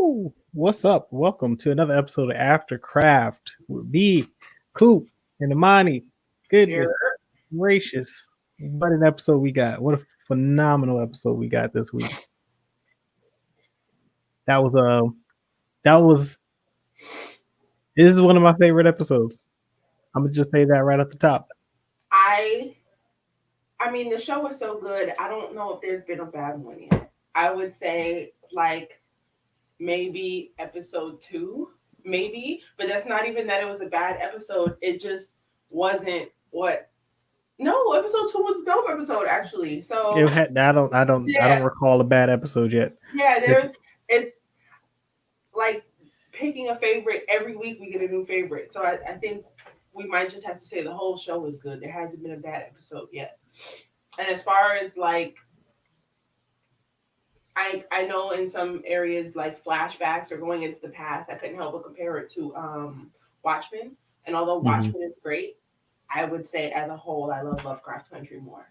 Woo! What's up? Welcome to another episode of Aftercraft with me, Coop and Imani. Yeah. Goodness gracious. What an episode we got. What a phenomenal episode we got this week. That was that was this is one of my favorite episodes. I'm gonna just say that right at the top. I I mean the show was so good. I don't know if there's been a bad one yet. I would say like maybe episode 2, maybe, but that's not even that it was a bad episode. It just wasn't what No, episode 2 was a dope episode actually. It So, had I don't yeah. recall a bad episode yet. Yeah, It- it's like picking a favorite every week we get a new favorite. So I think we might just have to say the whole show was good. There hasn't been a bad episode yet. And as far as like I know in some areas like flashbacks or going into the past, I couldn't help but compare it to Watchmen. And although Mhm. Watchmen is great, I would say as a whole I love Lovecraft Country more.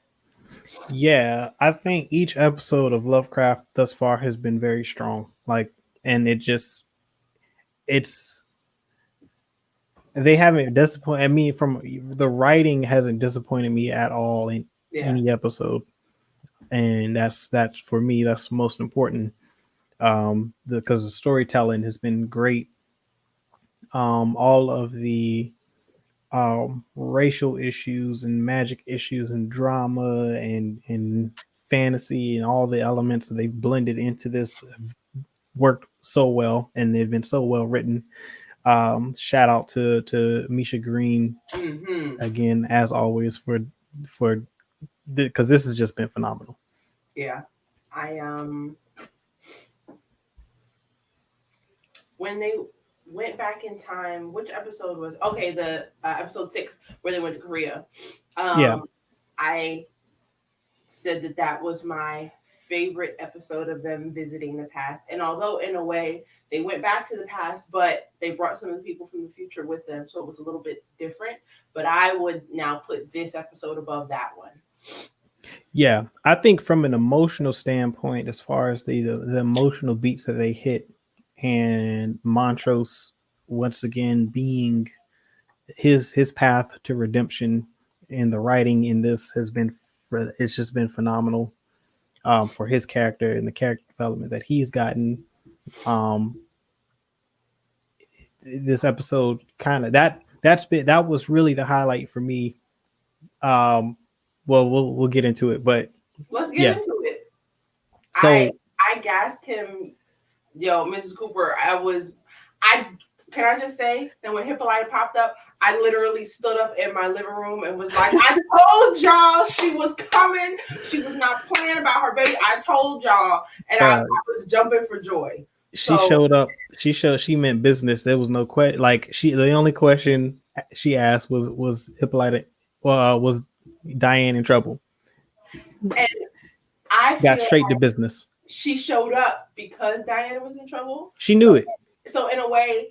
Yeah, I think each episode of Lovecraft thus far has been very strong. And it's they haven't disappointed me. From the writing hasn't disappointed me at all in Yeah. any episode, and that's for me that's most important. Because the storytelling has been great. All of the racial issues and magic issues and drama and fantasy and all the elements that they've blended into this have worked so well, and they've been so well written. Shout out to Misha Green Hmm. again, as always, for because this has just been phenomenal. Yeah. I when they went back in time, which episode was okay? The episode 6 where they went to Korea. Yeah, I said that that was my favorite episode of them visiting the past. And although in a way they went back to the past, but they brought some of the people from the future with them, so it was a little bit different. But I would now put this episode above that one. yeah. I think from an emotional standpoint, as far as the emotional beats that they hit, and Montrose once again being his path to redemption, and the writing in this has been it's just been phenomenal. For his character and the character development that he's gotten. Um, this episode kind of that was really the highlight for me. Um, well, we'll get into it, but Let's get yeah. into it. I So I gassed him, yo, Mrs. Cooper. I can I just say that when Hippolyta popped up, I literally stood up in my living room and was like, I told y'all she was coming. She was not playing about her baby. I told y'all, and I was jumping for joy. She showed up. She meant business. There was no question. Like the only question she asked was Hippolyta. Was Diane in trouble? And I got straight to business. She showed up because Diana was in trouble. She knew it. So in a way,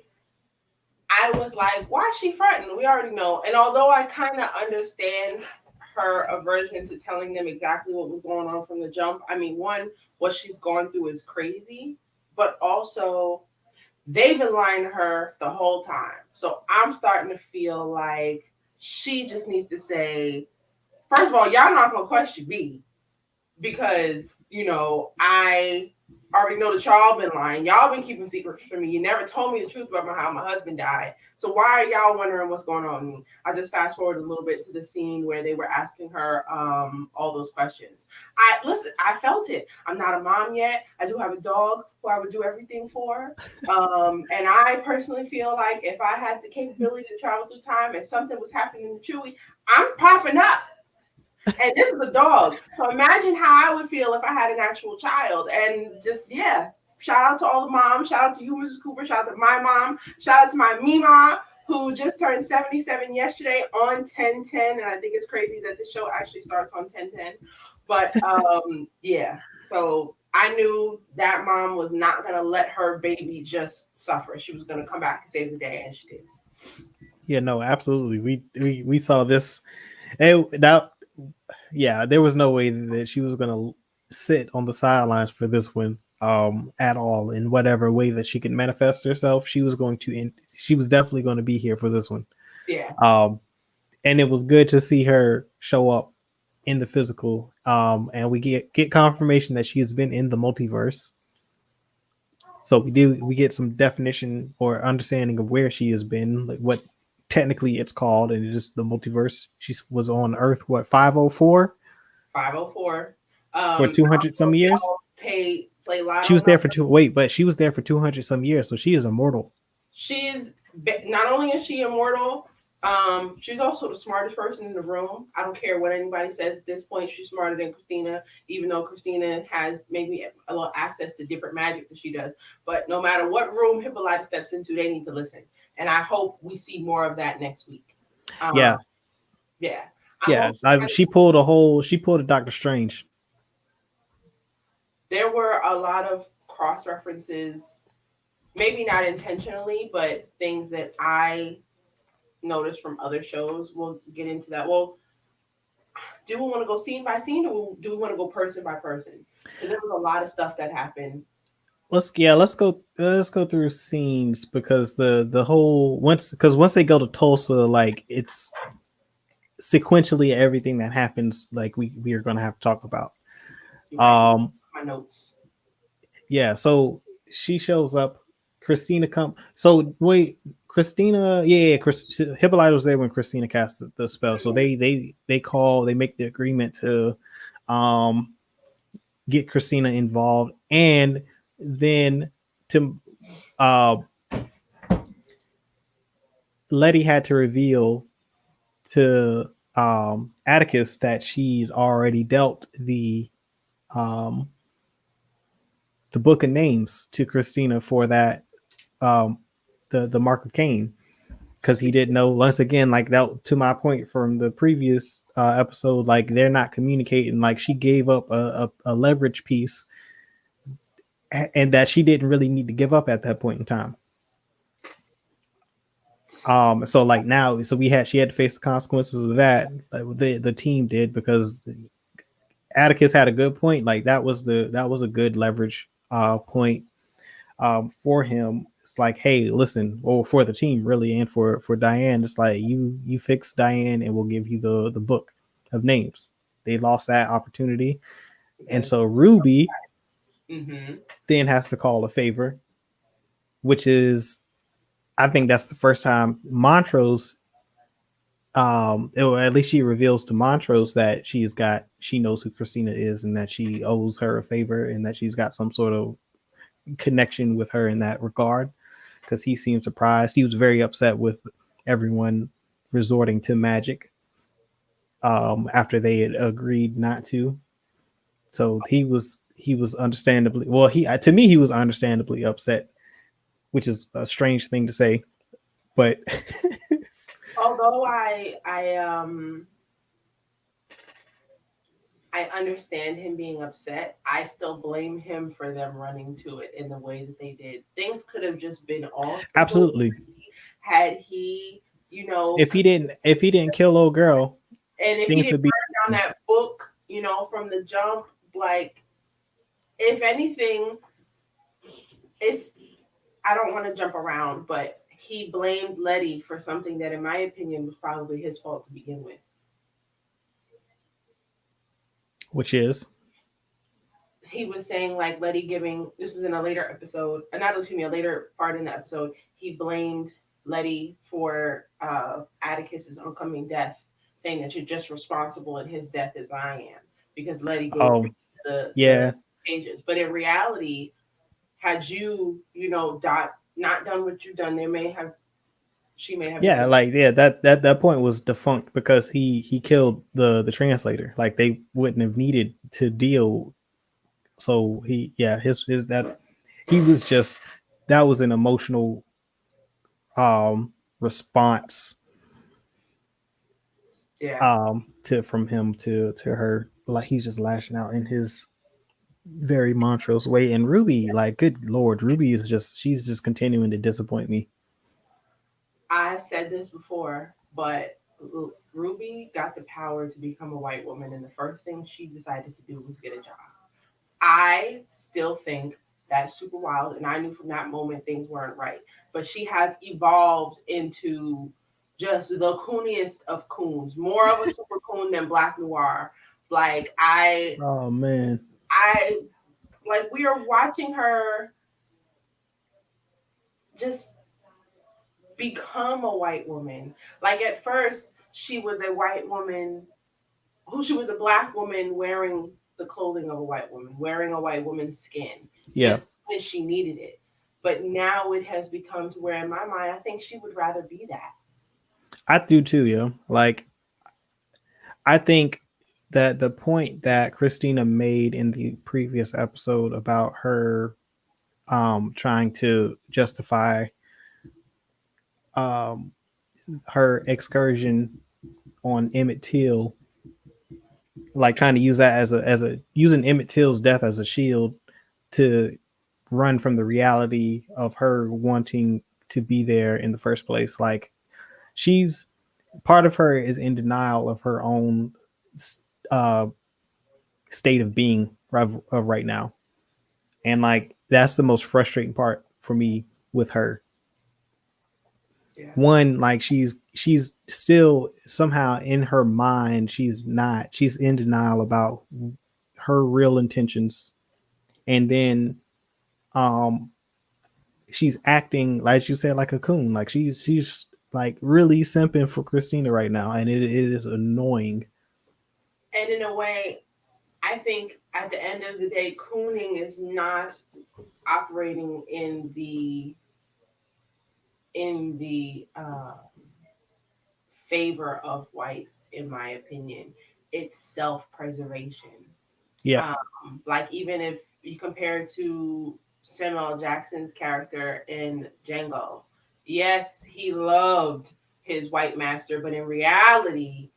I was like, why is she fronting? We already know. And although I kind of understand her aversion to telling them exactly what was going on from the jump, I mean, one, what she's gone through is crazy, but also they've been lying to her the whole time. So I'm starting to feel like she just needs to say, first of all, y'all not going to question me because, I already know that y'all been lying. Y'all been keeping secrets from me. You never told me the truth about how my husband died. So why are y'all wondering what's going on with me? I just fast forward a little bit to the scene where they were asking her all those questions. I felt it. I'm not a mom yet. I do have a dog who I would do everything for. And I personally feel like if I had the capability to travel through time and something was happening to Chewie, I'm popping up. And this is a dog. So imagine how I would feel if I had an actual child. And just, yeah, shout out to all the moms. Shout out to you, Mrs. Cooper. Shout out to my mom. Shout out to my Mima, who just turned 77 yesterday on 10/10. And I think it's crazy that the show actually starts on 10/10. But yeah, so I knew that mom was not going to let her baby just suffer. She was going to come back and save the day, and she did. Yeah, no, absolutely. We saw this. Yeah, there was no way that she was gonna sit on the sidelines for this one. at all in whatever way that she could manifest herself. She was going to she was definitely going to be here for this one. Yeah. Um, and it was good to see her show up in the physical. And we get confirmation that she has been in the multiverse. So we get some definition or understanding of where she has been, like what technically it's called, and it's just the multiverse. She was on Earth, what, 504 504. for I 200 don't know some if years. y'all play She Lotto was there for numbers. two. Wait, but she was there for 200 some years, so she is immortal. She's not only is she immortal, she's also the smartest person in the room. I don't care what anybody says at this point. She's smarter than Christina, even though Christina has maybe a little access to different magic than she does. But no matter what room Hippolyta steps into, they need to listen. And I hope we see more of that next week. Um, Yeah, yeah. I'm yeah. also kind of, She pulled a Doctor Strange. there were a lot of cross references, maybe not intentionally, but things that I noticed from other shows. We'll get into that. Well, do we want to go scene by scene, or do we want to go person by person? Because there was a lot of stuff that happened. Let's go through scenes because the whole once they go to Tulsa, like it's sequentially everything that happens, like we are gonna have to talk about. Right. Um, My notes. yeah, so she shows up. Christina come. So wait, Christina. Yeah, Hippolyta was there when Christina cast the spell. So they make the agreement to um get Christina involved, and then to uh Letty had to reveal to Atticus that she'd already dealt um the book of names to Christina for that um the mark of Cain, because he didn't know. Once again, like that, to my point from the previous episode, like they're not communicating. Like she gave up a leverage piece, and that she didn't really need to give up at that point in time. So like now, so she had to face the consequences of that. Like the team did, because Atticus had a good point. Like that was a good leverage point for him. It's like, hey, listen, or for the team really, and for Diane, it's like you fix Diane, and we'll give you the book of names. They lost that opportunity, and Because so Ruby mm-hmm. then has to call a favor, which is, I think that's the first time Montrose, or at least she reveals to Montrose that she knows who Christina is, and that she owes her a favor, and that she's got some sort of connection with her in that regard, because he seemed surprised. He was very upset with everyone resorting to magic after they had agreed not to. So he was understandably, well, he to me he was understandably upset, which is a strange thing to say, but Although I understand him being upset, I still blame him for them running to it in the way that they did. Things could have just been all simple and absolutely, easy had he, if he didn't kill old girl, and if he things didn't would be. burn down that book, from the jump, like, if anything, it's, I don't want to jump around, but he blamed Letty for something that, in my opinion, was probably his fault to begin with. Which is, He was saying, like, Letty giving, this is in a later episode, not excuse me, a later part in the episode, he blamed Letty for Atticus's oncoming death, saying that you're just responsible in his death as I am, because Letty gave oh the yeah, pages. But in reality, had you, not done what you've done, she may have yeah, never. like yeah, that point was defunct because he killed the translator. Like they wouldn't have needed to deal. So his that he was just, that was an emotional response Yeah. to from him to her. Like he's just lashing out in his very Montrose way. And Ruby, like, good lord, Ruby is just, she's just continuing to disappoint me. I've said this before, but Ruby got the power to become a white woman, and the first thing she decided to do was get a job. I still think That's super wild. And I knew from that moment things weren't right. But she has evolved into just the cooniest of coons, more of a super coon than Black Noir. Like Oh man. I like we are watching her just become a white woman. Like at first, she was a white woman she was a black woman wearing the clothing of a white woman, wearing a white woman's skin, Yeah, just when she needed it. But now it has become to where, in my mind, I think she would rather be that. I do too, yo. Like I think that the point that Christina made in the previous episode about her trying to justify um her excursion on Emmett Till, like trying to use that as a using Emmett Till's death as a shield to run from the reality of her wanting to be there in the first place. Like she's part of her is in denial of her own uh, state of being of right now, and like that's the most frustrating part for me with her. Yeah. One, like she's still somehow in her mind she's in denial about her real intentions, and then um she's acting like you said like a coon, like she's like really simping for Christina right now, and it is annoying. And in a way, I think at the end of the day, cooning is not operating in the favor of whites, in my opinion. It's self-preservation. Yeah. Like even if you compare it to Samuel Jackson's character in Django, yes, he loved his white master, but in reality,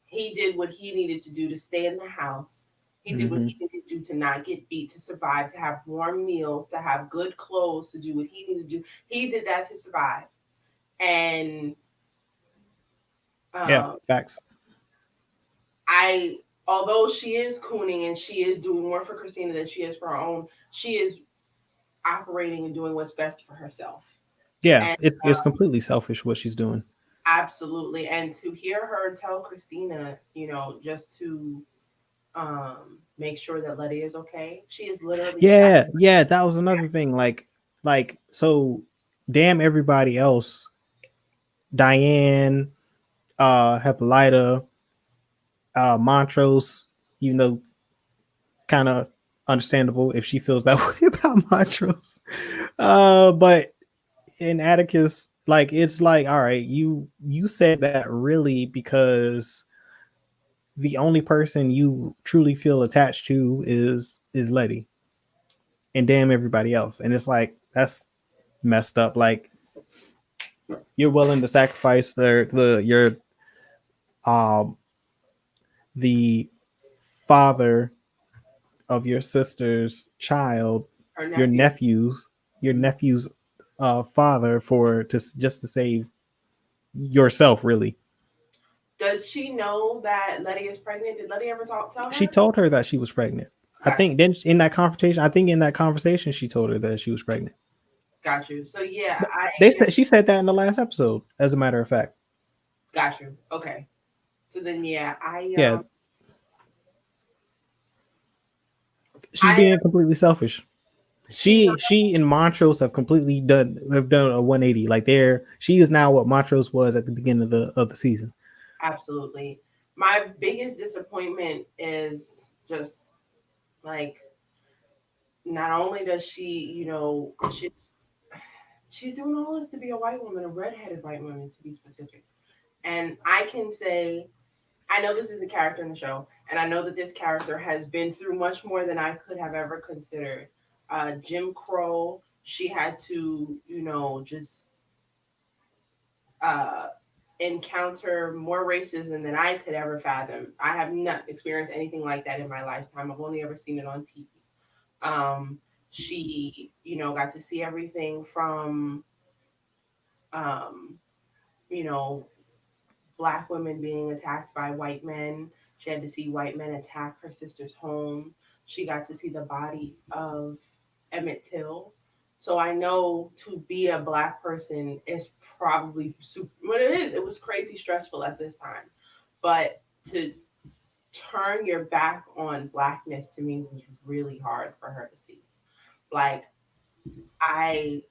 he did what he needed to do to stay in the house. He did what Mm-hmm. he needed to do to not get beat, to survive, to have warm meals, to have good clothes, to do what he needed to do. He did that to survive. And Yeah, um, facts. I, although she is cooning and she is doing more for Christina than she is for her own, she is operating and doing what's best for herself. Yeah, And it's completely selfish what she's doing. absolutely. And to hear her tell Christina, just to make sure that Letty is okay, she is literally Yeah, yeah, that was another thing. Like so, damn everybody else, Diane, Hippolyta, Montrose, even though kind of understandable if she feels that way about Montrose. But in Atticus, like it's like, all right, you said that really because the only person you truly feel attached to is Letty, and damn everybody else. And it's like that's messed up. Like you're willing to sacrifice the your um the father of your sister's child, her your nephew. nephew's your nephew's father for just to save yourself, really. Does she know that Letty is pregnant? Did Letty ever tell She her? told her that she was pregnant. I Got think then in that confrontation, I think in that conversation she told her that she was pregnant. got you. So yeah, But I they said she said that in the last episode, as a matter of fact. got you. Okay. So then yeah, Yeah, she's I being completely selfish. she knows She and Montrose have done a 180. Like she is now what Montrose was at the beginning of the season. absolutely. My biggest disappointment is just like not only does she's doing all this to be a white woman, a redheaded white woman to be specific. And I can say, I know this is a character in the show, and I know that this character has been through much more than I could have ever considered. Jim Crow, she had to, just uh, encounter more racism than I could ever fathom. I have not experienced anything like that in my lifetime. I've only ever seen it on TV. She, got to see everything from, um, you know, black women being attacked by white men. She had to see white men attack her sister's home. She got to see the body of Emmett Till. So I know to be a black person is probably super, what it is. It was crazy stressful at this time. But to turn your back on blackness to me was really hard for her to see. Like I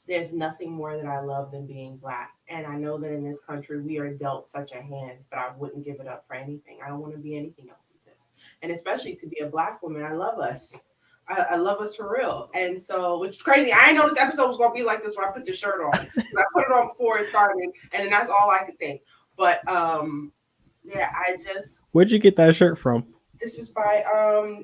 there's nothing more that I love than being black. And I know that in this country we are dealt such a hand, but I wouldn't give it up for anything. I don't want to be anything else with this. And especially to be a black woman, I love us. I love us for real. And so, which is crazy. I didn't know this episode was going to be like this when I put this shirt on. I put it on before it started, and then that's all I could think. But yeah, I just. Where'd you get that shirt from? This is by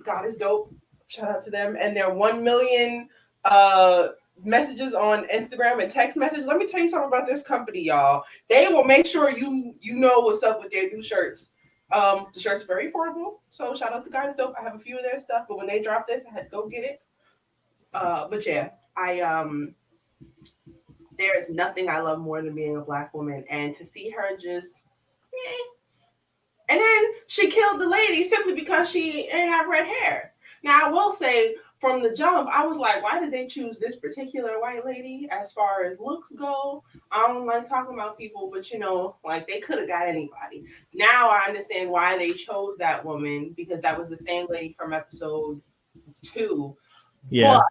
God is dope. Shout out to them and their 1 million uh messages on Instagram and text messages. Let me tell you something about this company, y'all. They will make sure you know what's up with their new shirts. The shirt's very affordable, so shout out to God is dope. I have a few of their stuff, but when they drop this, I had to go get it. But yeah, I there is nothing I love more than being a black woman, and to see her just. And then she killed the lady simply because she didn't have red hair. Now, I will say from the jump, I was like, why did they choose this particular white lady as far as looks go? I don't like talking about people, but like they could have got anybody. Now I understand why they chose that woman because that was the same lady from episode 2. Yeah. But,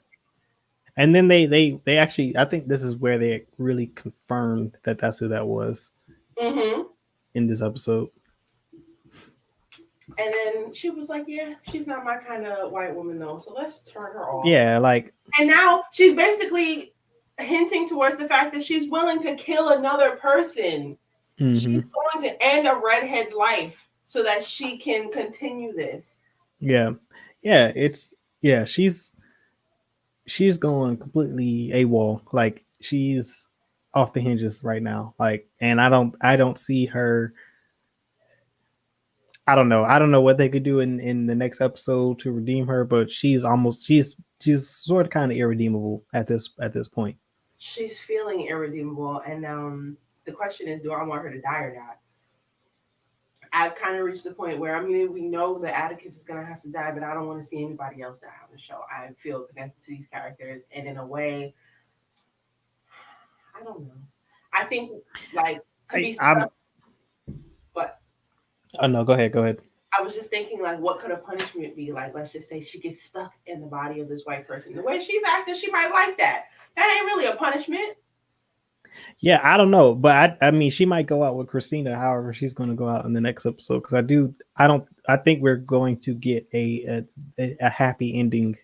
and then they actually, I think this is where they really confirmed that that's who that was in this episode. And then she was like, yeah, she's not my kind of white woman, though. So let's turn her off. Yeah, like. And now she's basically hinting towards the fact that she's willing to kill another person. Mm-hmm. She's going to end a redhead's life so that she can continue this. Yeah. Yeah. She's going completely AWOL. Like she's off the hinges right now. Like, and I don't see her. I don't know what they could do in the next episode to redeem her, but she's sort of kind of irredeemable at this point. She's feeling irredeemable, and the question is, do I want her to die or not? I've kind of reached the point where we know that Atticus is gonna have to die, but I don't want to see anybody else die on the show. I feel connected to these characters, and in a way, I don't know. I think like to be stuck, but. Oh no, go ahead. I was just thinking, like, what could a punishment be? Like, let's just say she gets stuck in the body of this white person. The way she's acting, she might like that. That ain't really a punishment. Yeah, I don't know, but I mean, she might go out with Christina. However, she's going to go out in the next episode because I think we're going to get a happy ending,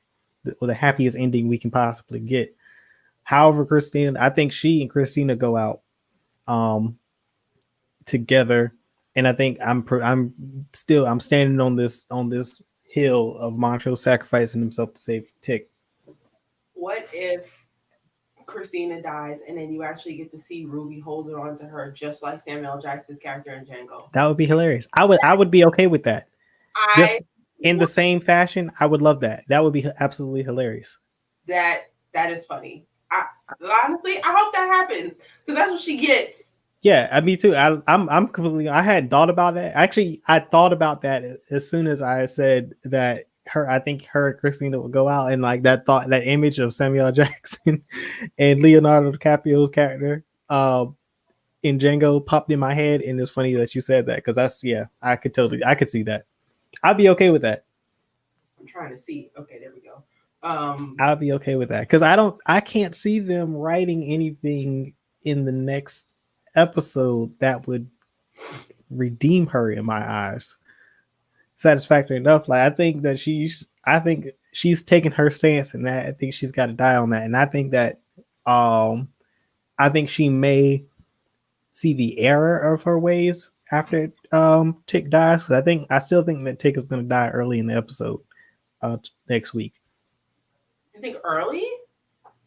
the happiest ending we can possibly get. However, Christina, I think she and Christina go out, together. And I think I'm standing on this hill of Montrose sacrificing himself to save Tick. What if Christina dies and then you actually get to see Ruby holding on to her just like Samuel Jackson's character in Django? That would be hilarious. I would be okay with that. Just in the same fashion, I would love that. That would be absolutely hilarious. That is funny. Honestly, I hope that happens because that's what she gets. Yeah, me too. I'm completely. I hadn't thought about that. Actually, I thought about that as soon as I said that I think her and Christina would go out, and like that image of Samuel Jackson and Leonardo DiCaprio's character in Django popped in my head, and it's funny that you said that because I could see that. I'd be okay with that. I'm trying to see. Okay, there we go. I'll be okay with that because I can't see them writing anything in the next episode that would redeem her in my eyes satisfactory enough. Like I think she's taking her stance in that. I think she's got to die on that, and I think that I think she may see the error of her ways after Tick dies, because I still think that Tick is going to die early in the episode next week. You think early,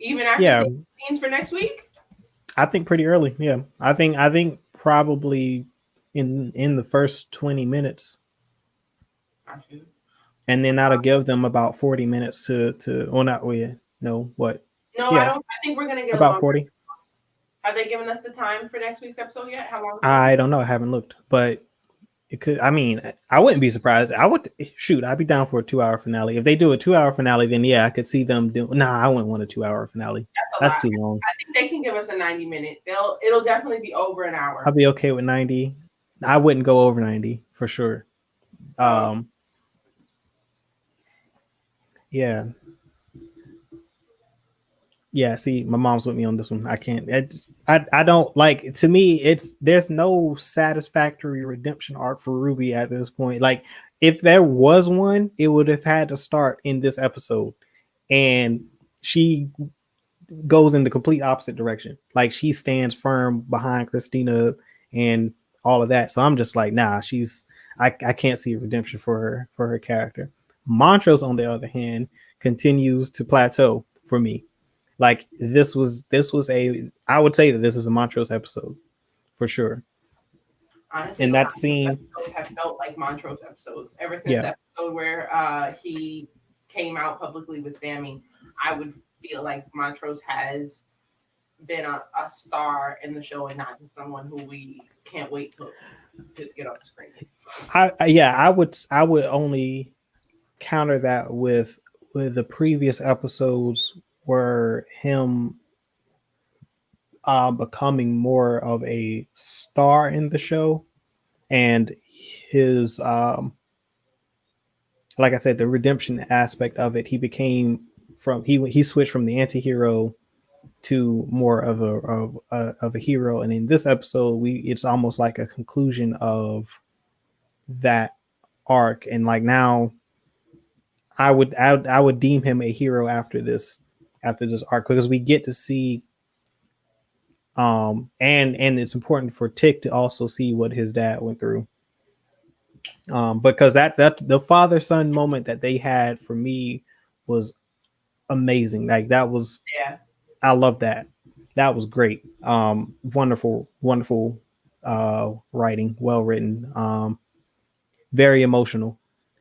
even after scenes for next week? I think pretty early. Yeah, I think probably in the first 20 minutes, and then that'll give them about 40 minutes to. Well, not we. No, what? No, yeah. I think we're gonna get about 40. Have they given us the time for next week's episode yet? How long? I don't know. I haven't looked, but It could. I mean, I wouldn't be surprised. I would shoot. I'd be down for a 2 hour finale. If they do a 2 hour finale, then yeah, I could see them do. Nah, I wouldn't want a 2 hour finale. That's a That's lot. too long. I think they can give us a 90-minute. It'll definitely be over an hour. I'll be okay with 90. I wouldn't go over 90 for sure. Oh. Yeah. Yeah, see, my mom's with me on this one. I can't. I don't like. To me, there's no satisfactory redemption arc for Ruby at this point. Like, if there was one, it would have had to start in this episode, and she goes in the complete opposite direction. Like, she stands firm behind Christina and all of that. So I'm just like, nah, I can't see redemption for her character. Montrose, on the other hand, continues to plateau for me. Like, this was I would say that this is a Montrose episode for sure. Honestly, And the that Montrose scene episodes have felt like Montrose episodes ever since Yeah. the episode where he came out publicly with Sammy. I would feel like Montrose has been a star in the show and not just someone who we can't wait to get off screen. I would only counter that with the previous episodes were him becoming more of a star in the show, and his like I said, the redemption aspect of it. He became he switched from the anti-hero to more of a hero, and in this episode it's almost like a conclusion of that arc. And like, now I would deem him a hero after this arc, because we get to see and it's important for Tick to also see what his dad went through, because that the father son moment that they had for me was amazing. Like, that was, Yeah, I love that. That was great. Wonderful writing, well written, very emotional.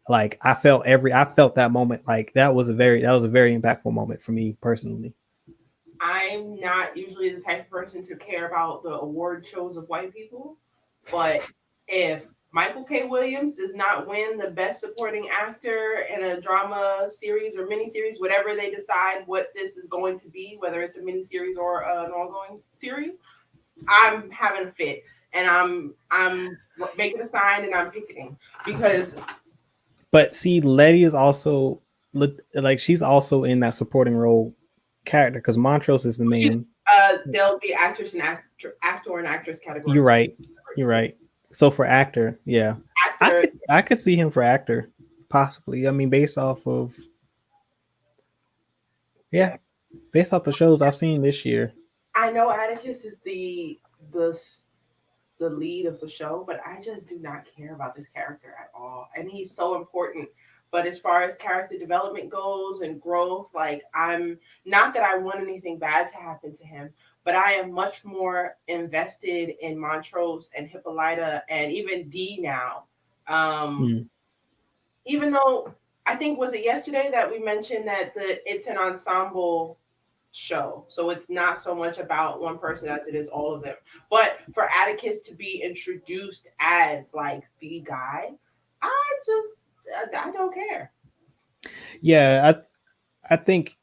Like, I felt that moment. Like, that was a very impactful moment for me personally. I'm not usually the type of person to care about the award shows of white people, but if Michael K. Williams does not win the best supporting actor in a drama series or miniseries, whatever they decide what this is going to be, whether it's a miniseries or an ongoing series, I'm having a fit, and I'm making a sign and I'm picketing, because. But see, Letty is also like, she's also in that supporting role character, because Montrose is the main. There'll be actor and actress categories. You're right. So for actor, yeah, Actor, I could see him for actor, possibly. I mean, based off the shows I've seen this year. I know Atticus is the lead of the show, but I just do not care about this character at all. And he's so important. But as far as character development goes and growth, like, I'm not that I want anything bad to happen to him, but I am much more invested in Montrose and Hippolyta and even Dee now. Even though I think, was it yesterday that we mentioned that it's an ensemble show, so it's not so much about one person as it is all of them. But for Atticus to be introduced as like the guy, I don't care. Yeah, I think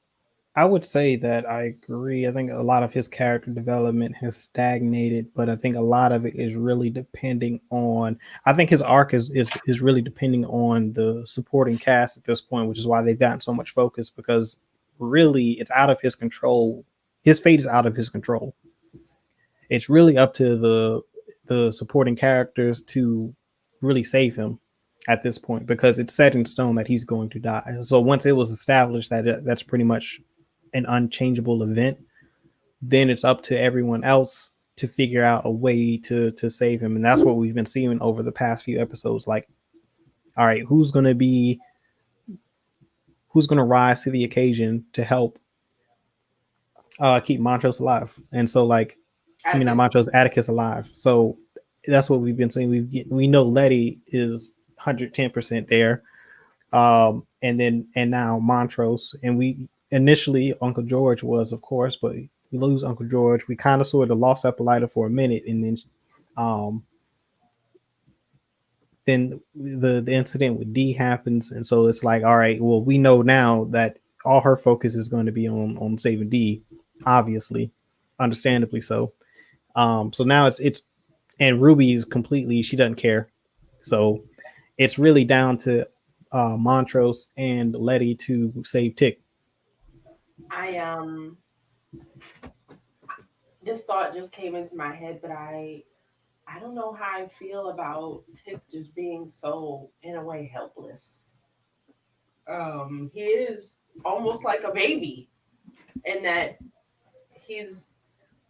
I would say that I agree. I think a lot of his character development has stagnated, but I think a lot of it is really depending on. I think his arc is really depending on the supporting cast at this point, which is why they've gotten so much focus, because really it's out of his control. His fate is out of his control. It's really up to the supporting characters to really save him at this point, because it's set in stone that he's going to die. So once it was established that that's pretty much an unchangeable event, then it's up to everyone else to figure out a way to save him. And that's what we've been seeing over the past few episodes. Like, all right, who's going to rise to the occasion to help keep Montrose alive? And so, like, not Montrose, Atticus alive. So that's what we've been seeing. We know Letty is 110% there. And now Montrose, and we initially Uncle George was, of course, but we lose Uncle George. We kind of sort of lost Hippolyta for a minute, and then then the incident with D happens, and so it's like, all right, well, we know now that all her focus is going to be on saving D, obviously, understandably so. So now it's and Ruby is completely, she doesn't care. So it's really down to Montrose and Letty to save Tick. I this thought just came into my head, but I don't know how I feel about Tick just being so in a way helpless. He is almost like a baby in that he's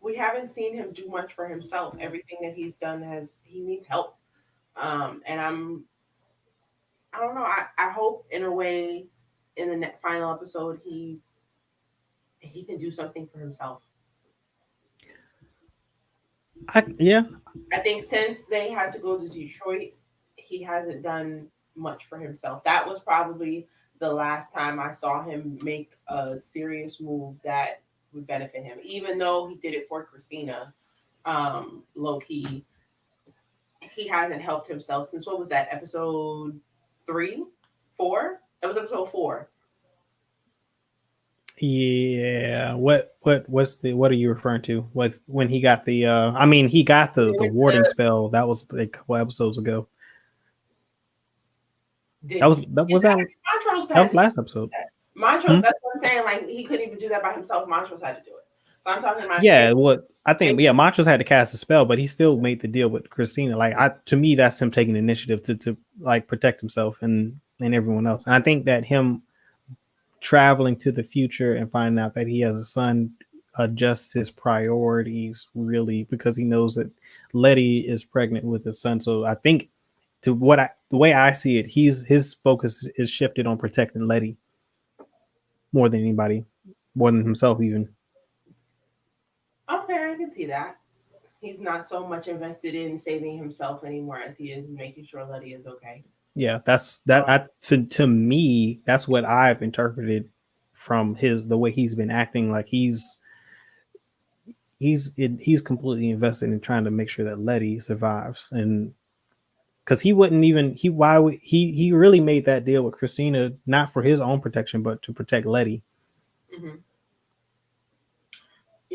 we haven't seen him do much for himself. Everything that he's done has he needs help. And I don't know. I hope in a way in the final episode he can do something for himself. Yeah, I think since they had to go to Detroit, he hasn't done much for himself. That was probably the last time I saw him make a serious move that would benefit him. Even though he did it for Christina, low key, he hasn't helped himself since what was that episode 3, 4? That was episode 4. yeah. What are you referring to? With when he got the I mean, he got the warding spell. That was like a couple episodes ago. Did That was that was that Montrose that had was to do last episode. that. Montrose, Hmm? that's what I'm saying. Like he couldn't even do that by himself. Montrose had to do it. So I'm talking about Yeah, him. what I think, yeah, Montrose had to cast a spell, but he still made the deal with Christina. Like, to me, that's him taking initiative to like protect himself and everyone else. And I think that him traveling to the future and finding out that he has a son adjusts his priorities really, because he knows that Letty is pregnant with his son. So I think, to the way I see it, his focus is shifted on protecting Letty more than anybody, more than himself even. Okay, I can see that. He's not so much invested in saving himself anymore as he is in making sure Letty is okay. Yeah, that's that. Um, To me, that's what I've interpreted from the way he's been acting. Like he's completely invested in trying to make sure that Letty survives, and because he wouldn't even he really made that deal with Christina not for his own protection, but to protect Letty. mhm.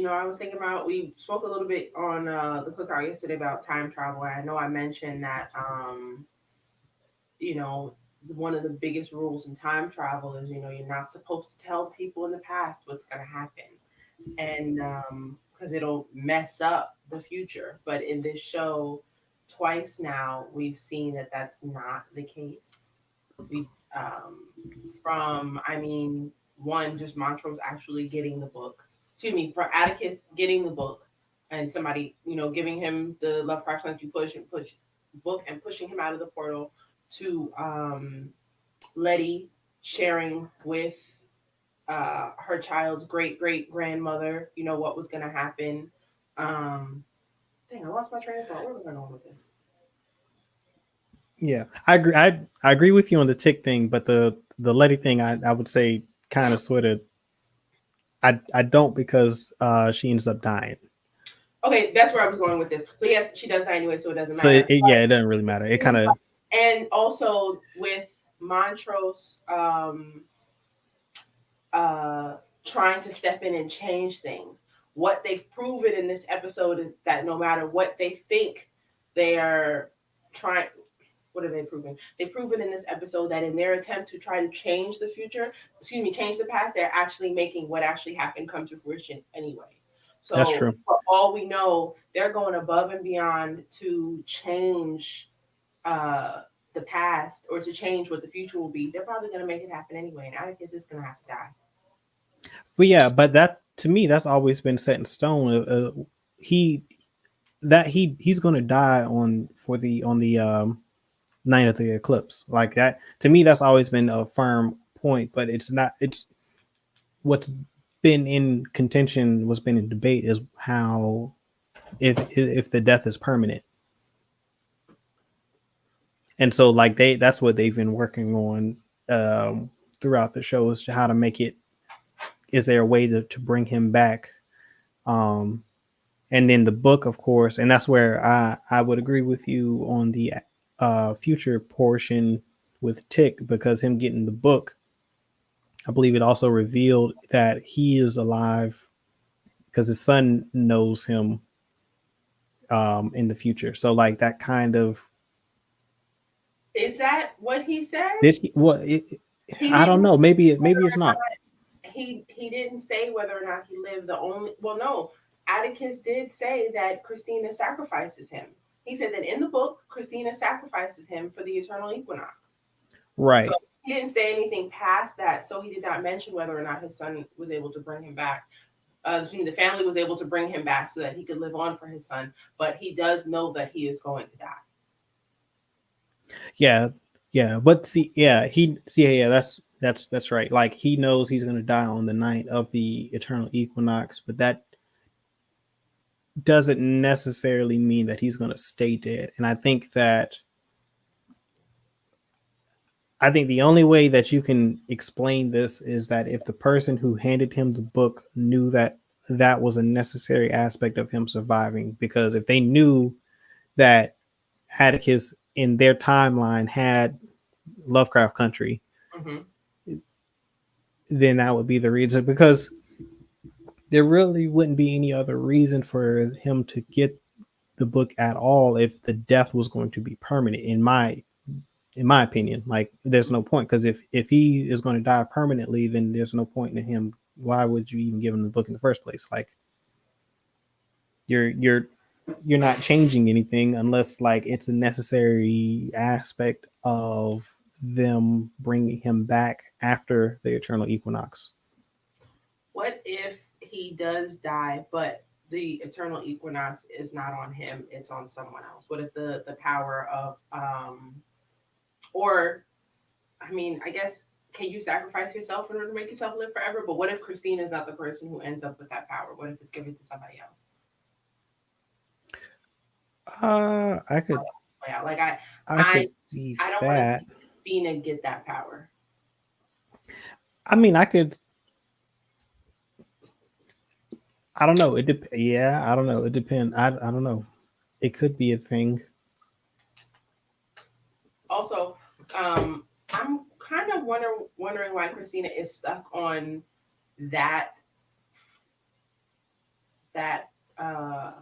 I was thinking about we spoke a little bit on the cookout yesterday about time travel. I know I mentioned that you know one of the biggest rules in time travel is you're not supposed to tell people in the past what's going to happen, and because it'll mess up the future. But in this show, twice now we've seen that that's not the case. We from I mean one just Montrose actually getting the book. Excuse me, for Atticus getting the book and somebody giving him the Lovecraft Country push book and pushing him out of the portal to Letty sharing with her child's great great grandmother, what was going to happen. Um, Dang, I lost my train of thought. Where was I going with this? Yeah, I agree. I agree with you on the tick thing, but the Letty thing, I would say kind of sort of I don't, because she ends up dying. Okay, that's where I was going with this. But yes, she does that anyway, so it doesn't So matter. yeah, it doesn't really matter. It kind of And also with Montrose trying to step in and change things. What they've proven in this episode is that no matter what they think they are trying, what are they proving? They've proven in this episode that in their attempt to try to change the future, change the past, they're actually making what actually happened come to fruition anyway. that's So true. for all we know, they're going above and beyond to change uh, the past or to change what the future will be. They're probably going to make it happen anyway, and Atticus is going to have to die. But yeah, but that, to me, that's always been set in stone. He he's going to die on the night of the eclipse. Like that, to me, that's always been a firm point. But it's not. It's what's been in contention, what's been in debate, is how, if the death is permanent. And so like that's what they've been working on throughout the show, is how to make it. Is there a way to bring him back? And then the book, of course, and that's where I would agree with you on the future portion with Tick, because him getting the book, I believe it also revealed that he is alive because his son knows him in the future. So like that kind of Is that what he said? this what He I don't didn't. know. Maybe it's not. He didn't say whether or not he lived. The only well, no, Atticus did say that Christina sacrifices him. He said that in the book, Christina sacrifices him for the eternal equinox. So Right. he didn't say anything past that. So he did not mention whether or not his son was able to bring him back. The family was able to bring him back so that he could live on for his son. But he does know that he is going to die. Yeah. Yeah. But see, yeah, yeah, that's right. Like he knows he's gonna die on the night of the eternal equinox, but that doesn't necessarily mean that he's gonna stay dead. And I think the only way that you can explain this is that if the person who handed him the book knew that that was a necessary aspect of him surviving, because if they knew that Atticus in their timeline had Lovecraft Country, Mm-hmm. then that would be the reason. Because there really wouldn't be any other reason for him to get the book at all if the death was going to be permanent. In my opinion, like there's no point, because if he is going to die permanently, then there's no point in him. Why would you even give him the book in the first place? Like you're not changing anything unless like it's a necessary aspect of them bringing him back after the eternal equinox. What if he does die, but the eternal equinox is not on him, it's on someone else? What if the power of or I mean, I guess, can you sacrifice yourself in order to make yourself live forever? But what if Christine is not the person who ends up with that power? What if it's given to somebody else? I could Yeah, like I I could see I don't want to that. see Christina get that power. I mean, I don't know. Yeah, I don't know. It depends. I don't know. It could be a thing. Also, I'm kind of wondering why Christina is stuck on that that uh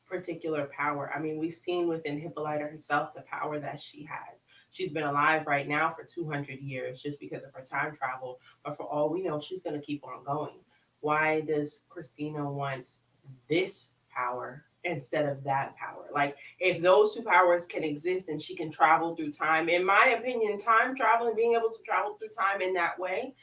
particular power. I mean, we've seen within Hippolyta herself the power that she has. She's been alive right now for 200 years just because of her time travel, but for all we know, she's going to keep on going. Why does Christina want this power instead of that power? Like, if those two powers can exist and she can travel through time, in my opinion, time travel and being able to travel through time in that way,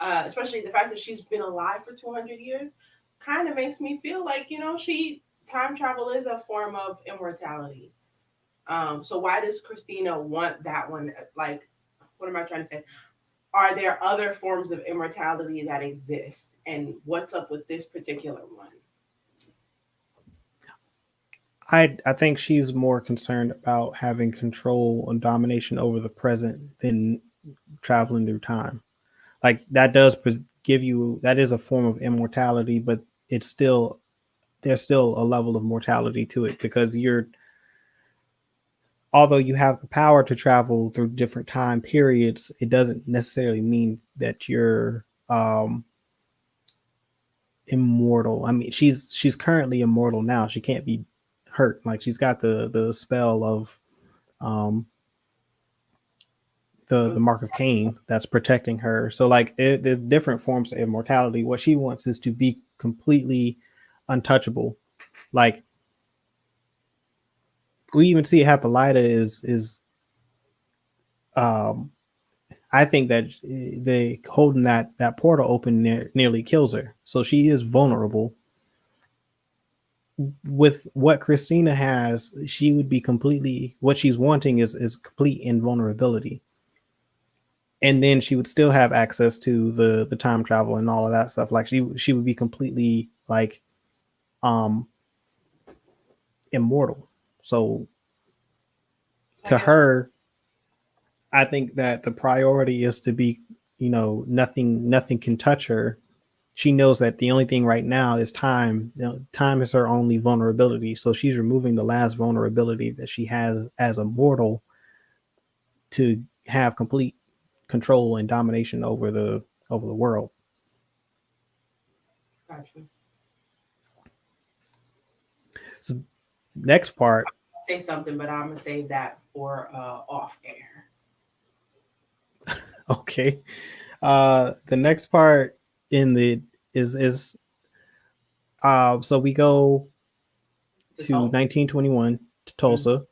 especially the fact that she's been alive for 200 years, kind of makes me feel like, she time travel is a form of immortality. So why does Christina want that one? Like, what am I trying to say? Are there other forms of immortality that exist? And what's up with this particular one? I think she's more concerned about having control and domination over the present than traveling through time. Like that does give you, that is a form of immortality, but it's still, there's still a level of mortality to it, because you're, although you have the power to travel through different time periods, it doesn't necessarily mean that you're immortal. I mean, she's currently immortal now. She can't be hurt. Like she's got the spell of um the mark of Cain that's protecting her. So like the different forms of immortality. What she wants is to be completely untouchable. Like we even see Hippolyta is um I think that they holding that portal open nearly kills her. So she is vulnerable. With what Christina has, she would be completely, what she's wanting is complete invulnerability. And then she would still have access to the time travel and all of that stuff. Like she would be completely like um immortal. So So I to guess her, I think that the priority is to be, nothing can touch her. She knows that the only thing right now is time. Time is her only vulnerability. So she's removing the last vulnerability that she has as a mortal to have complete control and domination over the world. Gotcha. So next part, Say something, but I'm gonna save that for off air. okay. The next part in the is so we go to 1921 to Tulsa,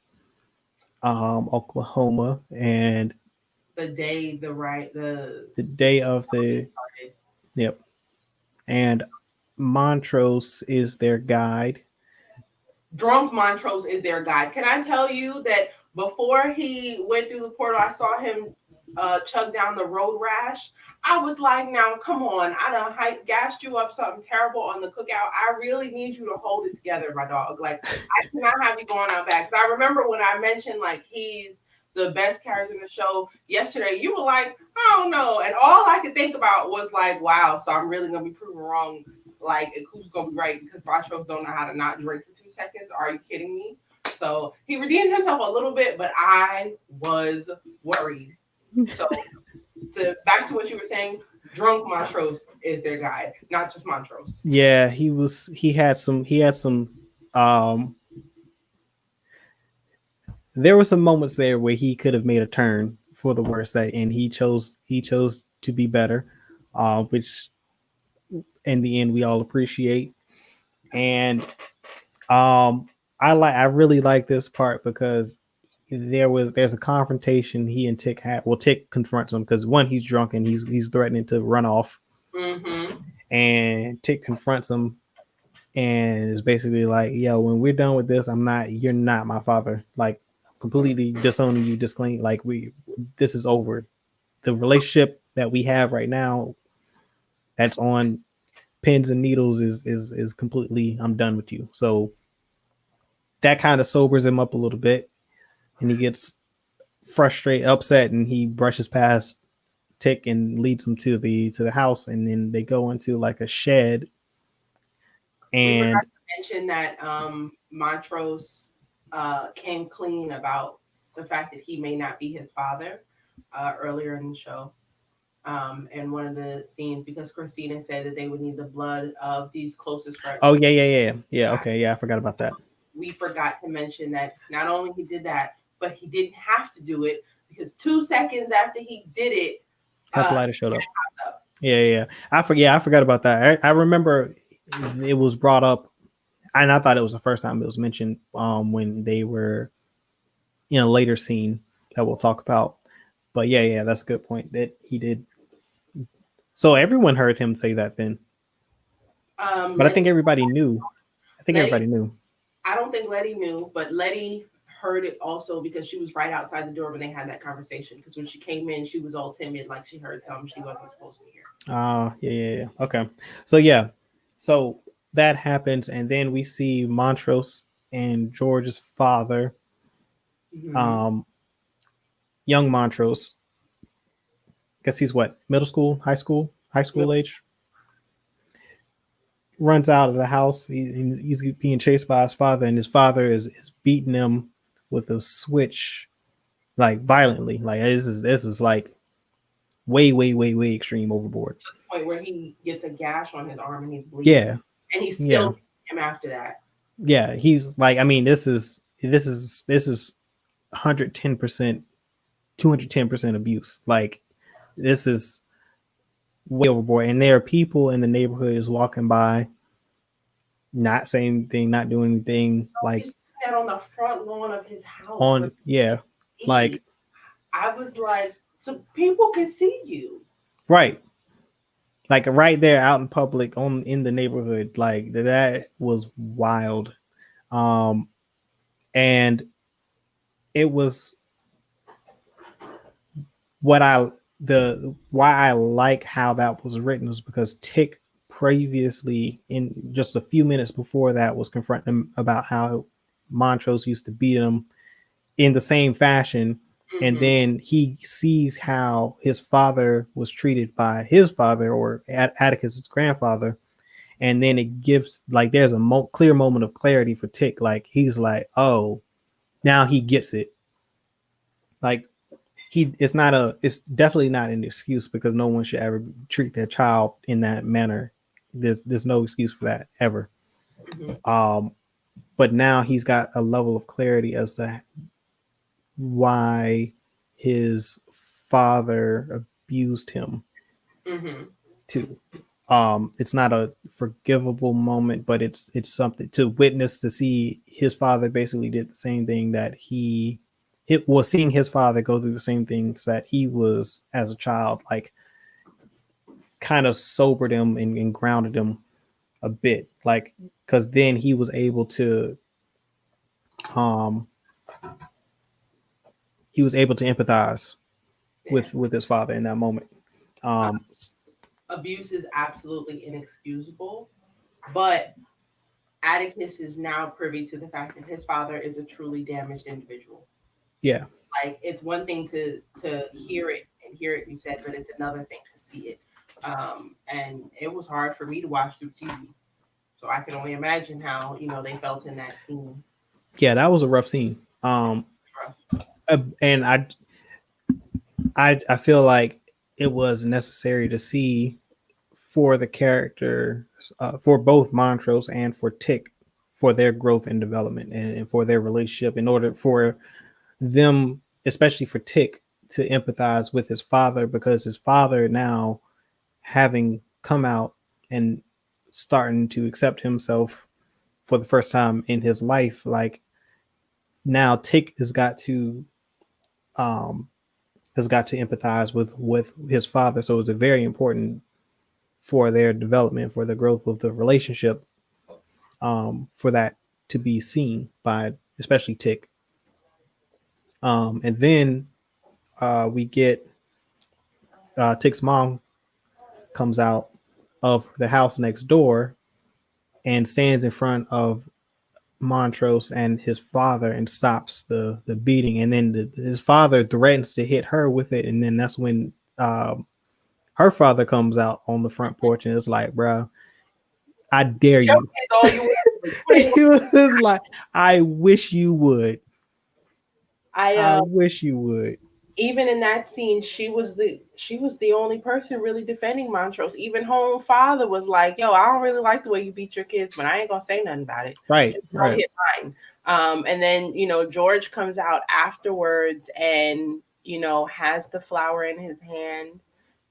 Oklahoma, and the day the day of the yep, and Montrose is their guide. Drunk Montrose is their guide. Can I tell you that before he went through the portal, I saw him chug down the road rash. I was like, now come on, I done gassed you up something terrible on the cookout. I really need you to hold it together, my dog. Like, I cannot have you going out back. Because I remember when I mentioned like he's the best character in the show yesterday, you were like, I don't know. And all I could think about was like, wow, so I'm really gonna be proven wrong. Like, who's gonna be right because Montrose don't know how to not drink for 2 seconds. Are you kidding me? So he redeemed himself a little bit, but I was worried. So back to what you were saying, drunk Montrose is their guide, not just Montrose. Yeah, he had some there were some moments there where he could have made a turn for the worse, that and he chose to be better, which in the end we all appreciate. And I really like this part because there's a confrontation he and Tick had. Well, Tick confronts him because one, he's drunk and he's threatening to run off. Mm-hmm. And Tick confronts him and is basically like, yo, when we're done with this, you're not my father. Like, completely disowning you, disclaim, like, this is over. The relationship that we have right now, that's on pins and needles, is completely, I'm done with you. So that kind of sobers him up a little bit, and he gets frustrated, upset, and he brushes past Tick and leads him to the house, and then they go into like a shed. And we forgot to mention that Montrose came clean about the fact that he may not be his father earlier in the show. And one of the scenes, because Christina said that they would need the blood of these closest friends. Oh yeah. Okay, yeah, I forgot about that. We forgot to mention that not only he did that, but he didn't have to do it because 2 seconds after he did it, Hepalitis showed up. Yeah. I forgot about that. I remember it was brought up, and I thought it was the first time it was mentioned when they were in a later scene that we'll talk about. But yeah, that's a good point that he did. So everyone heard him say that then. But I think everybody knew. Everybody knew. I don't think Letty knew, but Letty heard it also because she was right outside the door when they had that conversation. Because when she came in, she was all timid, like she heard something she wasn't supposed to hear. Yeah. Okay. So that happens, and then we see Montrose and George's father, young Montrose. Guess he's what, middle school, high school age. Runs out of the house. He's being chased by his father, and his father is beating him with a switch, like violently. Like this is like way extreme, overboard. To the point where he gets a gash on his arm and he's bleeding. Yeah, and he's still him after that. Yeah, he's like, I mean, this is 110%, 210% abuse. Like, this is way overboard. And there are people in the neighborhood is walking by, not saying anything, not doing anything. Like, he's that on the front lawn of his house. Like, I was like, so people can see you, right? Like right there out in public in the neighborhood. Like that was wild. And it was why I like how that was written was because Tick previously, in just a few minutes before that, was confronting him about how Montrose used to beat him in the same fashion. And then he sees how his father was treated by his father, or Atticus's grandfather. And then it gives, like, there's a clear moment of clarity for Tick. Like, he's like, oh, now he gets it. Like, it's definitely not an excuse because no one should ever treat their child in that manner. There's no excuse for that ever. Mhm. Um, but now he's got a level of clarity as to why his father abused him Mhm. too. It's not a forgivable moment, but it's something to witness, to see his father basically did the same thing that it was, seeing his father go through the same things that he was as a child, like kind of sobered him and grounded him a bit, like because then he was able to um empathize Yeah. with his father in that moment. Uh, Um, Abuse is absolutely inexcusable, but Atticus is now privy to the fact that his father is a truly damaged individual. yeah, Like it's one thing to hear it and hear it be said, but it's another thing to see it. And it was hard for me to watch through TV, so I can only imagine how they felt in that scene. yeah, that was a rough scene. And I feel like it was necessary to see for the character, for both Montrose and for Tick, for their growth and development, and for their relationship, in order for them, especially for Tick, to empathize with his father, because his father now, having come out and starting to accept himself for the first time in his life, like now Tick um has got to empathize with his father. So it's a very important for their development, for the growth of the relationship, for that to be seen by especially Tick. And then we get Tick's mom comes out of the house next door and stands in front of Montrose and his father and stops the beating. And then his father threatens to hit her with it. And then that's when her father comes out on the front porch and it's like, bro, I dare Joke you. is all you want. You ain't He was like, I wish you would. I I wish you would. even in that scene, she was the only person really defending Montrose. Even her own father was like, "Yo, I don't really like the way you beat your kids, but I ain't gonna say nothing about it. Right, Just don't right. hit mine." And then George comes out afterwards and has the flower in his hand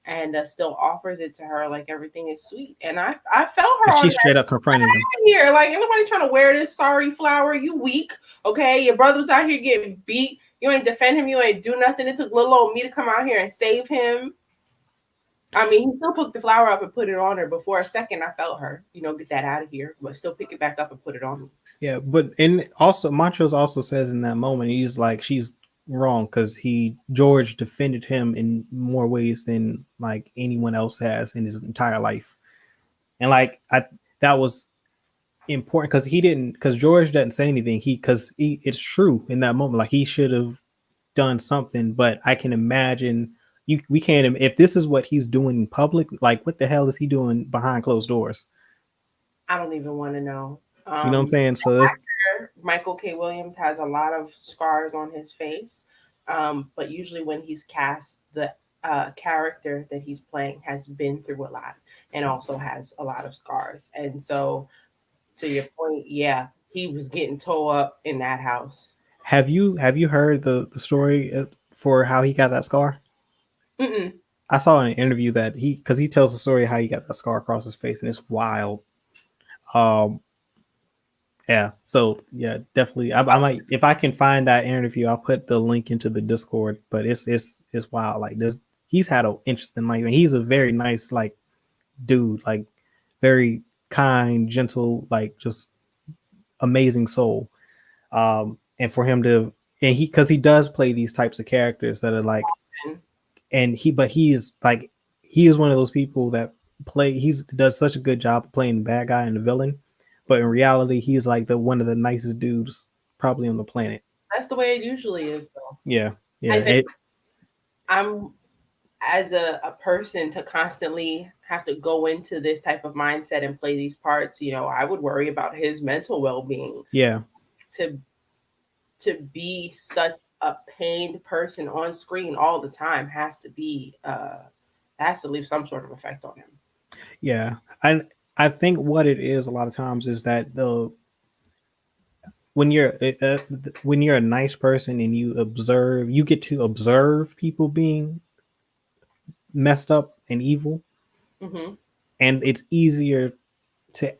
and still offers it to her like everything is sweet. And I felt her And on she that straight up confronted him. here. Like, ain't nobody trying to wear this sorry flower. You weak, okay? Your brother was out here getting beat. You ain't defend him. You ain't do nothing. It took little old me to come out here and save him. I mean, he still picked the flower up and put it on her. But for a second, I felt her, get that out of here. But still pick it back up and put it on me. Yeah, but and also Montrose also says in that moment, he's like, she's wrong because George defended him in more ways than like anyone else has in his entire life. And like that was important because he didn't, because George doesn't say anything. It's true in that moment. Like he should have done something, but I can imagine we can't, if this is what he's doing in public, like what the hell is he doing behind closed doors? I don't even want to know. You know what I'm saying? So it's Michael K. Williams has a lot of scars on his face, but usually when he's cast, the character that he's playing has been through a lot and also has a lot of scars. And so, to your point, yeah, he was getting tore up in that house. have you heard the story for how he got that scar? Mm-mm. I saw in an interview that because he tells the story how he got that scar across his face, and it's wild. Um, yeah. So yeah, definitely. I might, if I can find that interview, I'll put the link into the Discord. But it's wild. Like this, he's had an interesting life, and he's a very nice like dude, like very kind, gentle, like just amazing soul. And for him to, and because he does play these types of characters that are like, and he's like, he is one of those people that he's does such a good job of playing the bad guy and the villain, but in reality he's like the one of the nicest dudes probably on the planet. That's the way it usually is, though. Yeah, yeah. I think I'm, as a person, to constantly have to go into this type of mindset and play these parts, I would worry about his mental well-being Yeah, to be such a pained person on screen all the time has to leave some sort of effect on him. Yeah, I think what it is a lot of times is that the when you're when you're a nice person and you get to observe people being messed up and evil, Hmm. and it's easier to.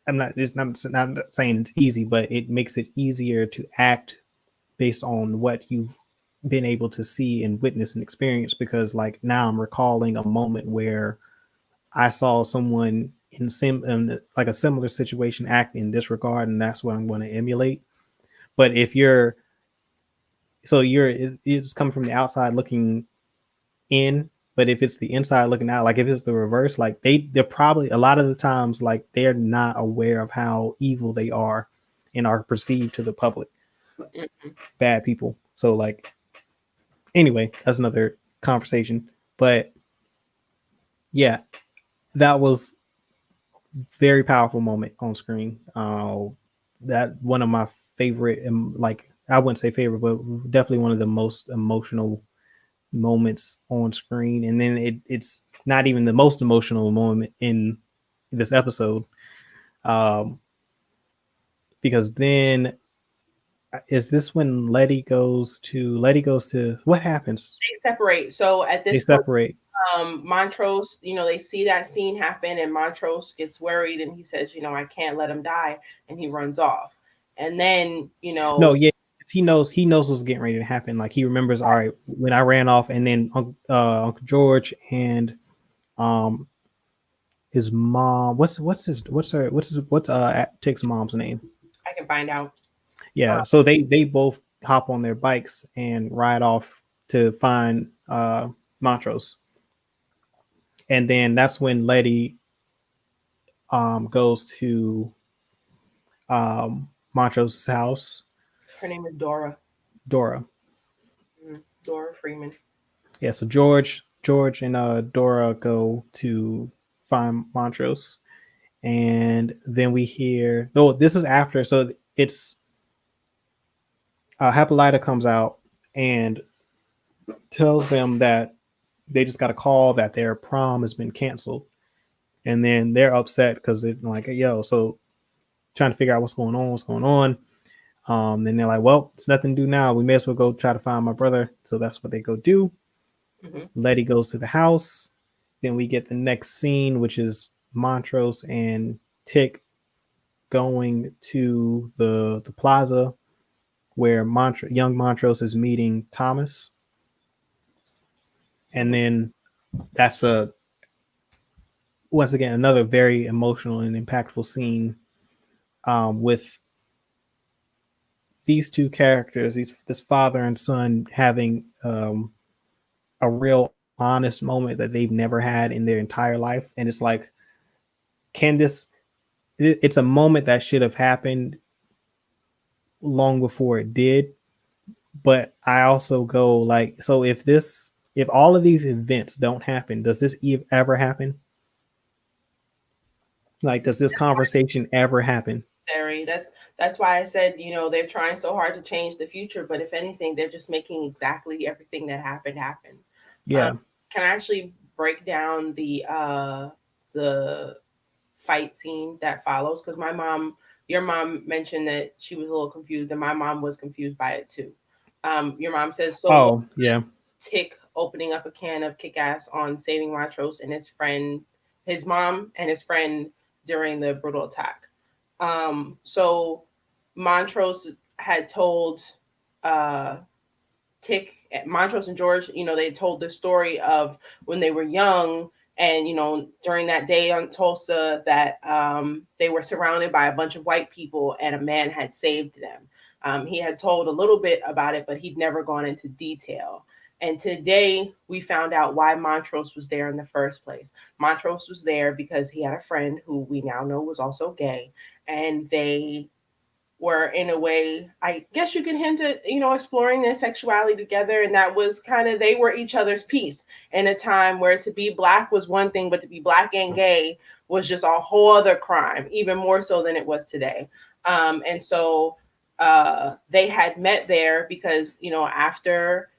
I'm not saying it's easy, but it makes it easier to act based on what you've been able to see and witness and experience. Because like now I'm recalling a moment where I saw someone in like a similar situation act in this regard, and that's what I'm going to emulate. But if you're so you're it's coming from the outside looking in, but if it's the inside looking out, like if it's the reverse, like they're probably a lot of the times like they're not aware of how evil they are and are perceived to the public bad people. So like anyway, that's another conversation. But yeah, that was very powerful moment on screen. That one of my favorite, and like I wouldn't say favorite, but definitely one of the most emotional moments on screen. And then it's not even the most emotional moment in this episode, um, because then is this when Letty goes to what happens? They separate. So at They this point, separate. Montrose, they see that scene happen, and Montrose gets worried, and he says, I can't let him die, and he runs off. And then, No, yeah, he knows what's getting ready to happen. Like he remembers, all right, when I ran off, and then Uncle George and um his mom. What's Tick's mom's name? I can find out. Yeah, so they both hop on their bikes and ride off to find Montrose, and then that's when Letty goes to Montrose's house. Her name is Dora. Dora. Dora Freeman. Yeah, so George and Dora go to find Montrose, and then we hear. No, this is after. So it's Hippolyta comes out and tells them that they just got a call that their prom has been canceled, and then they're upset because they're like, "Yo," so trying to figure out what's going on. Then they're like, "Well, it's nothing to do now. We may as well go try to find my brother." So that's what they go do. Hmm. Letty goes to the house. Then we get the next scene, which is Montrose and Tick going to the plaza where young Montrose is meeting Thomas, and Hmm. then that's a once again another very emotional and impactful scene with these two characters, this father and son having a real honest moment that they've never had in their entire life, and it's like, can this? It's a moment that should have happened long before it did, but I also go like, so if all of these events don't happen, does this ever happen? Like, does this conversation ever happen? Necessary. That's why I said, they're trying so hard to change the future, but if anything, they're just making exactly everything that happened happen. Um, Yeah. can I actually break down the fight scene that follows? Because your mom mentioned that she was a little confused, and my mom was confused by it too. Your mom says, so what Oh, yeah. was Tick opening up a can of kick ass on saving Montrose and his mom and his friend during the brutal attack? So Montrose had told uh, Tick, Montrose and George, they told the story of when they were young, and during that day on Tulsa, that they were surrounded by a bunch of white people, and a man had saved them. He had told a little bit about it, but he'd never gone into detail. And today we found out why Montrose was there in the first place. Montrose was there because he had a friend who we now know was also gay, and they were, in a way, I guess you can hint at, exploring their sexuality together. And that was kind of, they were each other's piece in a time where to be black was one thing, but to be black and gay was just a whole other crime, even more so than it was today. And so they had met there because, you know, after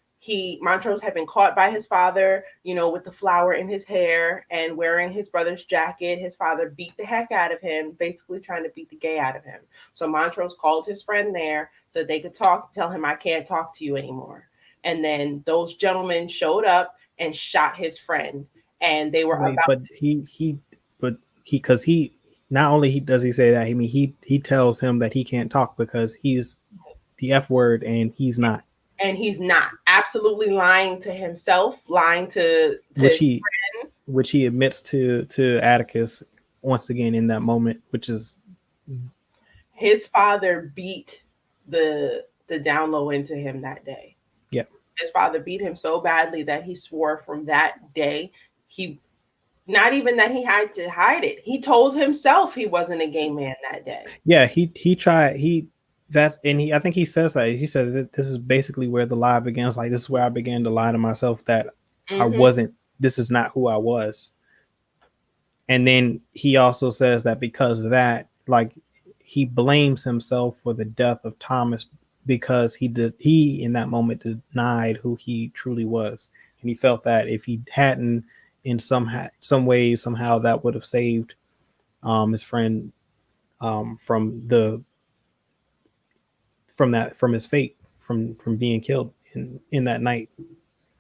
Montrose had been caught by his father, you know, with the flower in his hair and wearing his brother's jacket. His father beat the heck out of him, basically trying to beat the gay out of him. So Montrose called his friend there so they could talk, tell him, I can't talk to you anymore. And then those gentlemen showed up and shot his friend. And they were Wait, about, but because he not only he does he say that, I mean he tells him that he can't talk because he's the F word and he's not. and he's not, absolutely lying to himself, lying to Which his he friend. which he admits to Atticus once again in that moment, which is His father beat the down low into him that day. yeah. His father beat him so badly that he swore from that day, he, not even that he had to hide it, he told himself he wasn't a gay man that day. Yeah, he tried he that's and he I think he says that he said that this is basically where the lie begins. Like this is where I began to lie to myself that I Mm-hmm. wasn't. This is not who I was. And then he also says that because of that, like he blames himself for the death of Thomas because he in that moment denied who he truly was, and he felt that if he hadn't in some way somehow that would have saved his friend from the from his fate from being killed in that night.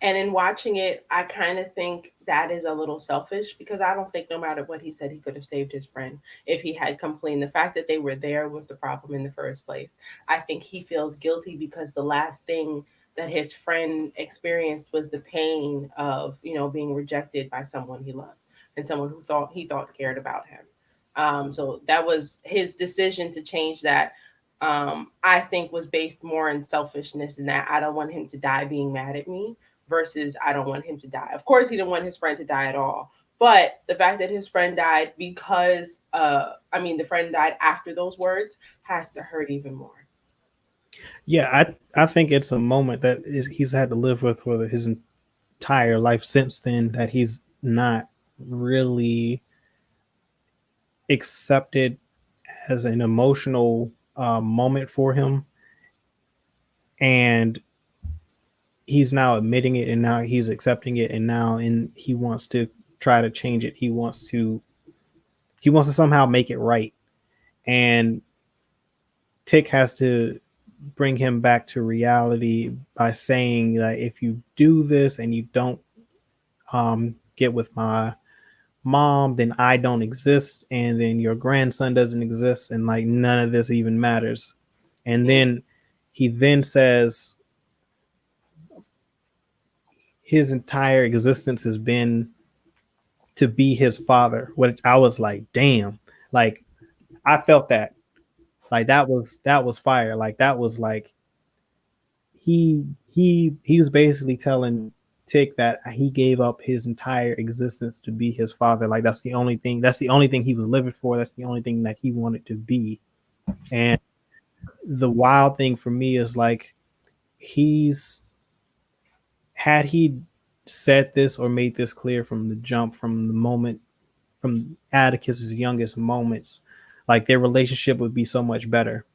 And in watching it, I kind of think that is a little selfish because I don't think no matter what he said, he could have saved his friend if he had complained. The fact that they were there was the problem in the first place. I think he feels guilty because the last thing that his friend experienced was the pain of, you know, being rejected by someone he loved and someone who he thought cared about him. So that was his decision to change that. I think was based more in selfishness and that I don't want him to die being mad at me versus I don't want him to die. Of course, he didn't want his friend to die at all. But the fact that his friend died because, the friend died after those words has to hurt even more. Yeah, I think it's a moment that he's had to live with for his entire life since then that he's not really accepted as an emotional moment for him, and he's now admitting it, and now he's accepting it, and now he wants to try to change it. He wants to somehow make it right, and Tick has to bring him back to reality by saying that if you do this and you don't get with my mom, then I don't exist, and then your grandson doesn't exist, and like none of this even matters. And then he then says his entire existence has been to be his father. Which I was like, damn, like I felt that, like that was fire. Like that was like he was basically telling Tick that he gave up his entire existence to be his father. Like that's the only thing. That's the only thing he was living for. That's the only thing that he wanted to be. And the wild thing for me is like he's had he said this or made this clear from the jump, from the moment, from Atticus's youngest moments, like their relationship would be so much better.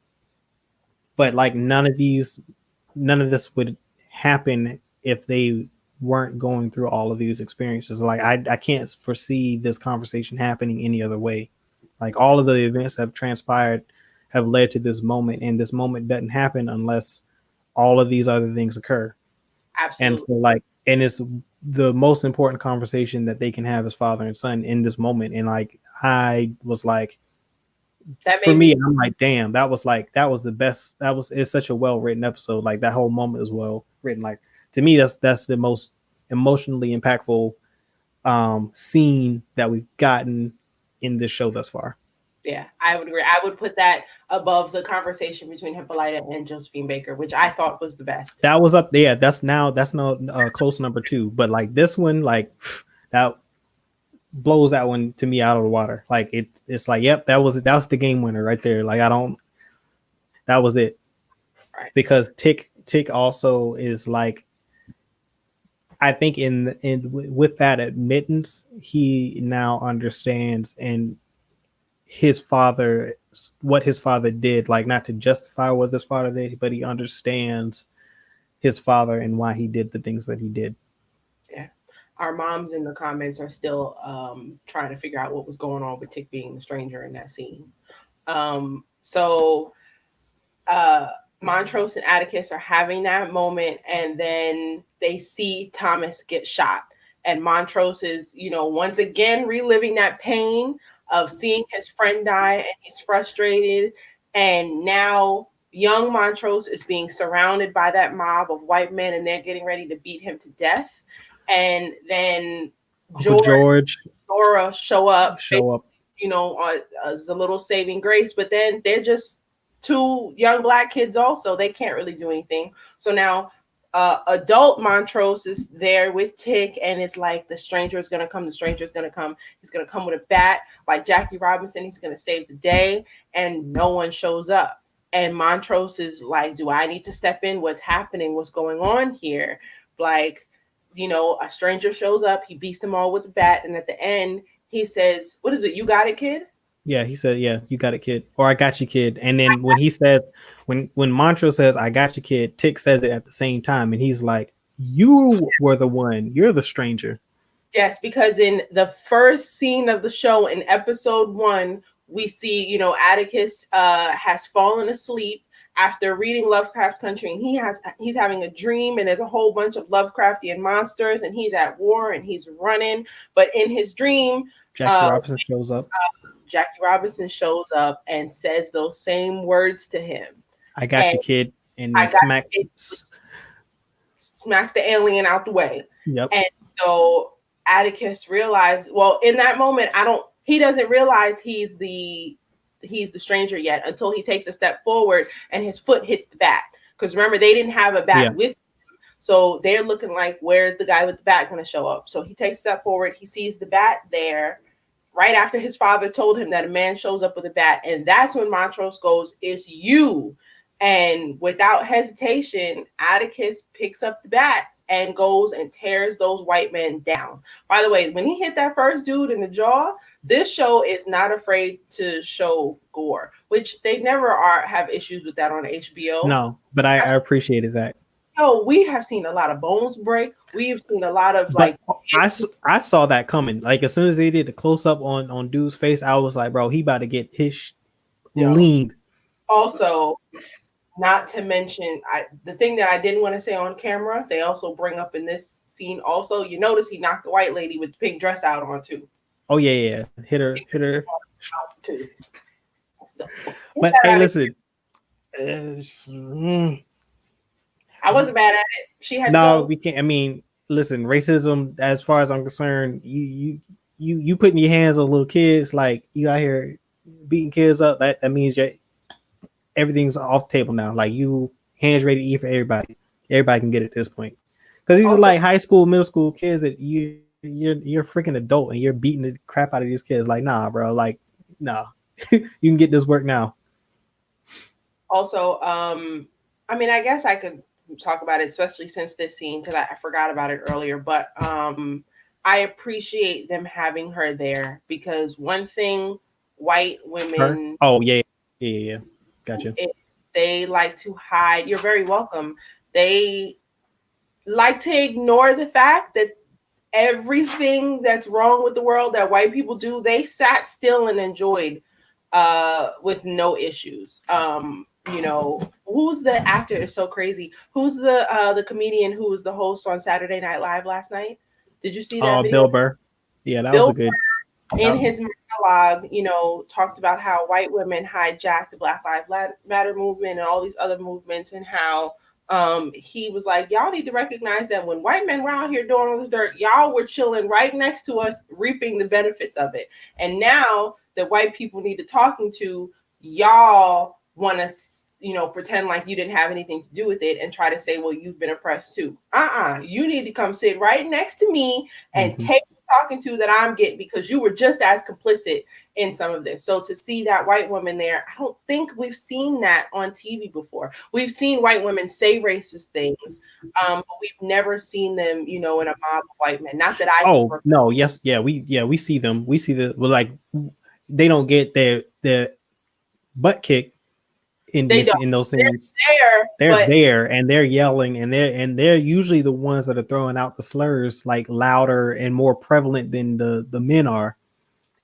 But like none of this would happen if they weren't going through all of these experiences. Like I can't foresee this conversation happening any other way. Like all of the events that have transpired have led to this moment, and this moment doesn't happen unless all of these other things occur. And Absolutely. so like, and it's the most important conversation that they can have as father and son in this moment. And like I was like, That for made me, me, I'm like, damn, that was the best. It's such a well written episode. Like that whole moment is well written. Like to me, that's the most emotionally impactful scene that we've gotten in this show thus far. yeah, I would agree. I would put that above the conversation between Hippolyta and Josephine Baker, which I thought was the best. That was up there. That's now close number two. But like this one, like that blows that one to me out of the water. Like it's like, yep, that was the game winner right there. Like I don't, that was it. Right. Because Tick also is like, I think in with that admittance, he now understands, and his father what his father did, like not to justify what his father did, but he understands his father and why he did the things that he did. Yeah. Our moms in the comments are still trying to figure out what was going on with Tick being the stranger in that scene. So uh, Montrose and Atticus are having that moment, and then they see Thomas get shot. And Montrose is, once again reliving that pain of seeing his friend die, and he's frustrated. And now young Montrose is being surrounded by that mob of white men, and they're getting ready to beat him to death. And then Uncle George Dora show up, show up. as a little saving grace, but then they're just two young black kids also. They can't really do anything. So now adult Montrose is there with Tick, and it's like the stranger is going to come. The stranger is going to come. He's going to come with a bat like Jackie Robinson. He's going to save the day, and no one shows up. And Montrose is like, do I need to step in? What's happening? What's going on here? Like, a stranger shows up. He beats them all with a bat. And at the end, he says, what is it? You got it, kid? Yeah, he said, "Yeah, you got it, kid," or "I got you, kid." And then when he says, when Montrose says, "I got you, kid," Tick says it at the same time, and he's like, "You were the one. You're the stranger." Yes, because in the first scene of the show, in episode 1, we see, Atticus has fallen asleep after reading Lovecraft Country, and he's having a dream, and there's a whole bunch of Lovecraftian monsters, and he's at war and he's running. But in his dream, Jackie Robinson shows up. Jackie Robinson shows up and says those same words to him. "I got you, kid," and then smacks the alien out the way. Yep. And so Atticus realized, well, in that moment, he doesn't realize he's the stranger yet until he takes a step forward and his foot hits the bat. Because remember, they didn't have a bat with him. So they're looking like, where's the guy with the bat going to show up? So he takes a step forward. He sees the bat there right after his father told him that a man shows up with a bat. And that's when Montrose goes, "It's you." And without hesitation, Atticus picks up the bat and goes and tears those white men down. By the way, when he hit that first dude in the jaw, this show is not afraid to show gore, which they never have issues with that on HBO. No, but I appreciated that. No, we have seen a lot of bones break. We've seen a lot of I saw that coming. Like as soon as they did the close up on dude's face, I was like, bro, he about to get his leaned. Also, not to mention, the thing that I didn't want to say on camera, they also bring up in this scene. Also, you notice he knocked the white lady with the pink dress out on too. Oh yeah, hit her. Too. So, but hey, listen. I wasn't mad at it. She had we can't. I mean, listen, racism. As far as I'm concerned, you putting your hands on little kids, like you out here beating kids up. That means everything's off the table now. Like you hands ready to eat for everybody. Everybody can get it at this point. Because these are like high school, middle school kids that you're a freaking adult and you're beating the crap out of these kids. Like, nah, bro. Like, nah. You can get this work now. Also, I mean, I guess I could talk about it, especially since this scene, because I forgot about it earlier. But I appreciate them having her there because one thing white women. Her? Oh, yeah. Gotcha. They like to hide. You're very welcome. They like to ignore the fact that everything that's wrong with the world that white people do, they sat still and enjoyed with no issues. Who's the actor is so crazy. Who's the comedian who was the host on Saturday Night Live last night? Did you see that video? Bill Burr. Yeah, that was a good. In his monologue, talked about how white women hijacked the Black Lives Matter movement and all these other movements, and how he was like, y'all need to recognize that when white men were out here doing all this dirt, y'all were chilling right next to us, reaping the benefits of it. And now that white people need to talking to, y'all want to pretend like you didn't have anything to do with it and try to say, well, you've been oppressed too. You need to come sit right next to me and take the talking to that I'm getting, because you were just as complicit in some of this. So to see that white woman there, I don't think we've seen that on TV before. We've seen white women say racist things, but we've never seen them, in a mob of white men. Not that I. Oh no, yes, we see them. We see the like they don't get their butt kicked They don't. in those They're scenes. there, They're but there and they're yelling and they're usually the ones that are throwing out the slurs like louder and more prevalent than the men are.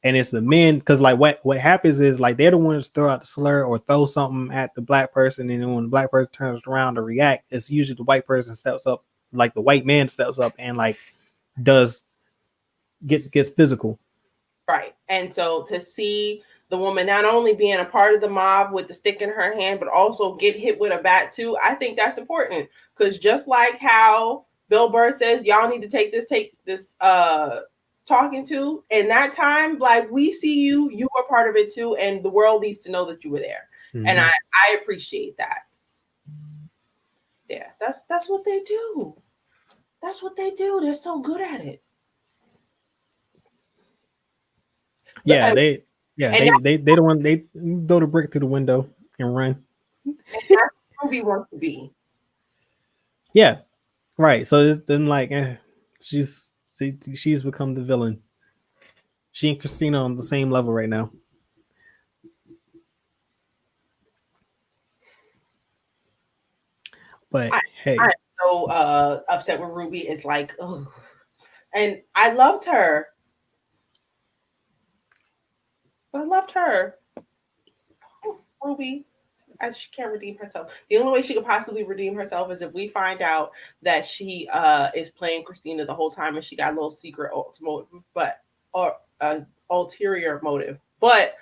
And it's the men because like what happens is like they're the ones throw out the slur or throw something at the black person, and then when the black person turns around to react, it's usually the white person steps up, like the white man steps up and like does gets physical. right. And so to see the woman not only being a part of the mob with the stick in her hand, but also get hit with a bat too, I think that's important. Because just like how Bill Burr says, y'all need to take this talking to, in that time, like we see you, you were part of it too, and the world needs to know that you were there. And Mm-hmm. I appreciate that. Yeah, that's what they do. That's what they do. They're so good at it. Yeah, And and they don't want they throw the brick through the window and run. that's who Ruby wants to be. Yeah, right. So it's then like she's become the villain. She and Christina on the same level right now. But I I'm hey, so upset with Ruby. It's like, oh, and I loved her. I loved her. Oh, Ruby. She can't redeem herself. The only way she could possibly redeem herself is if we find out that she is playing Christina the whole time and she got a little secret motive, but or ulterior motive. But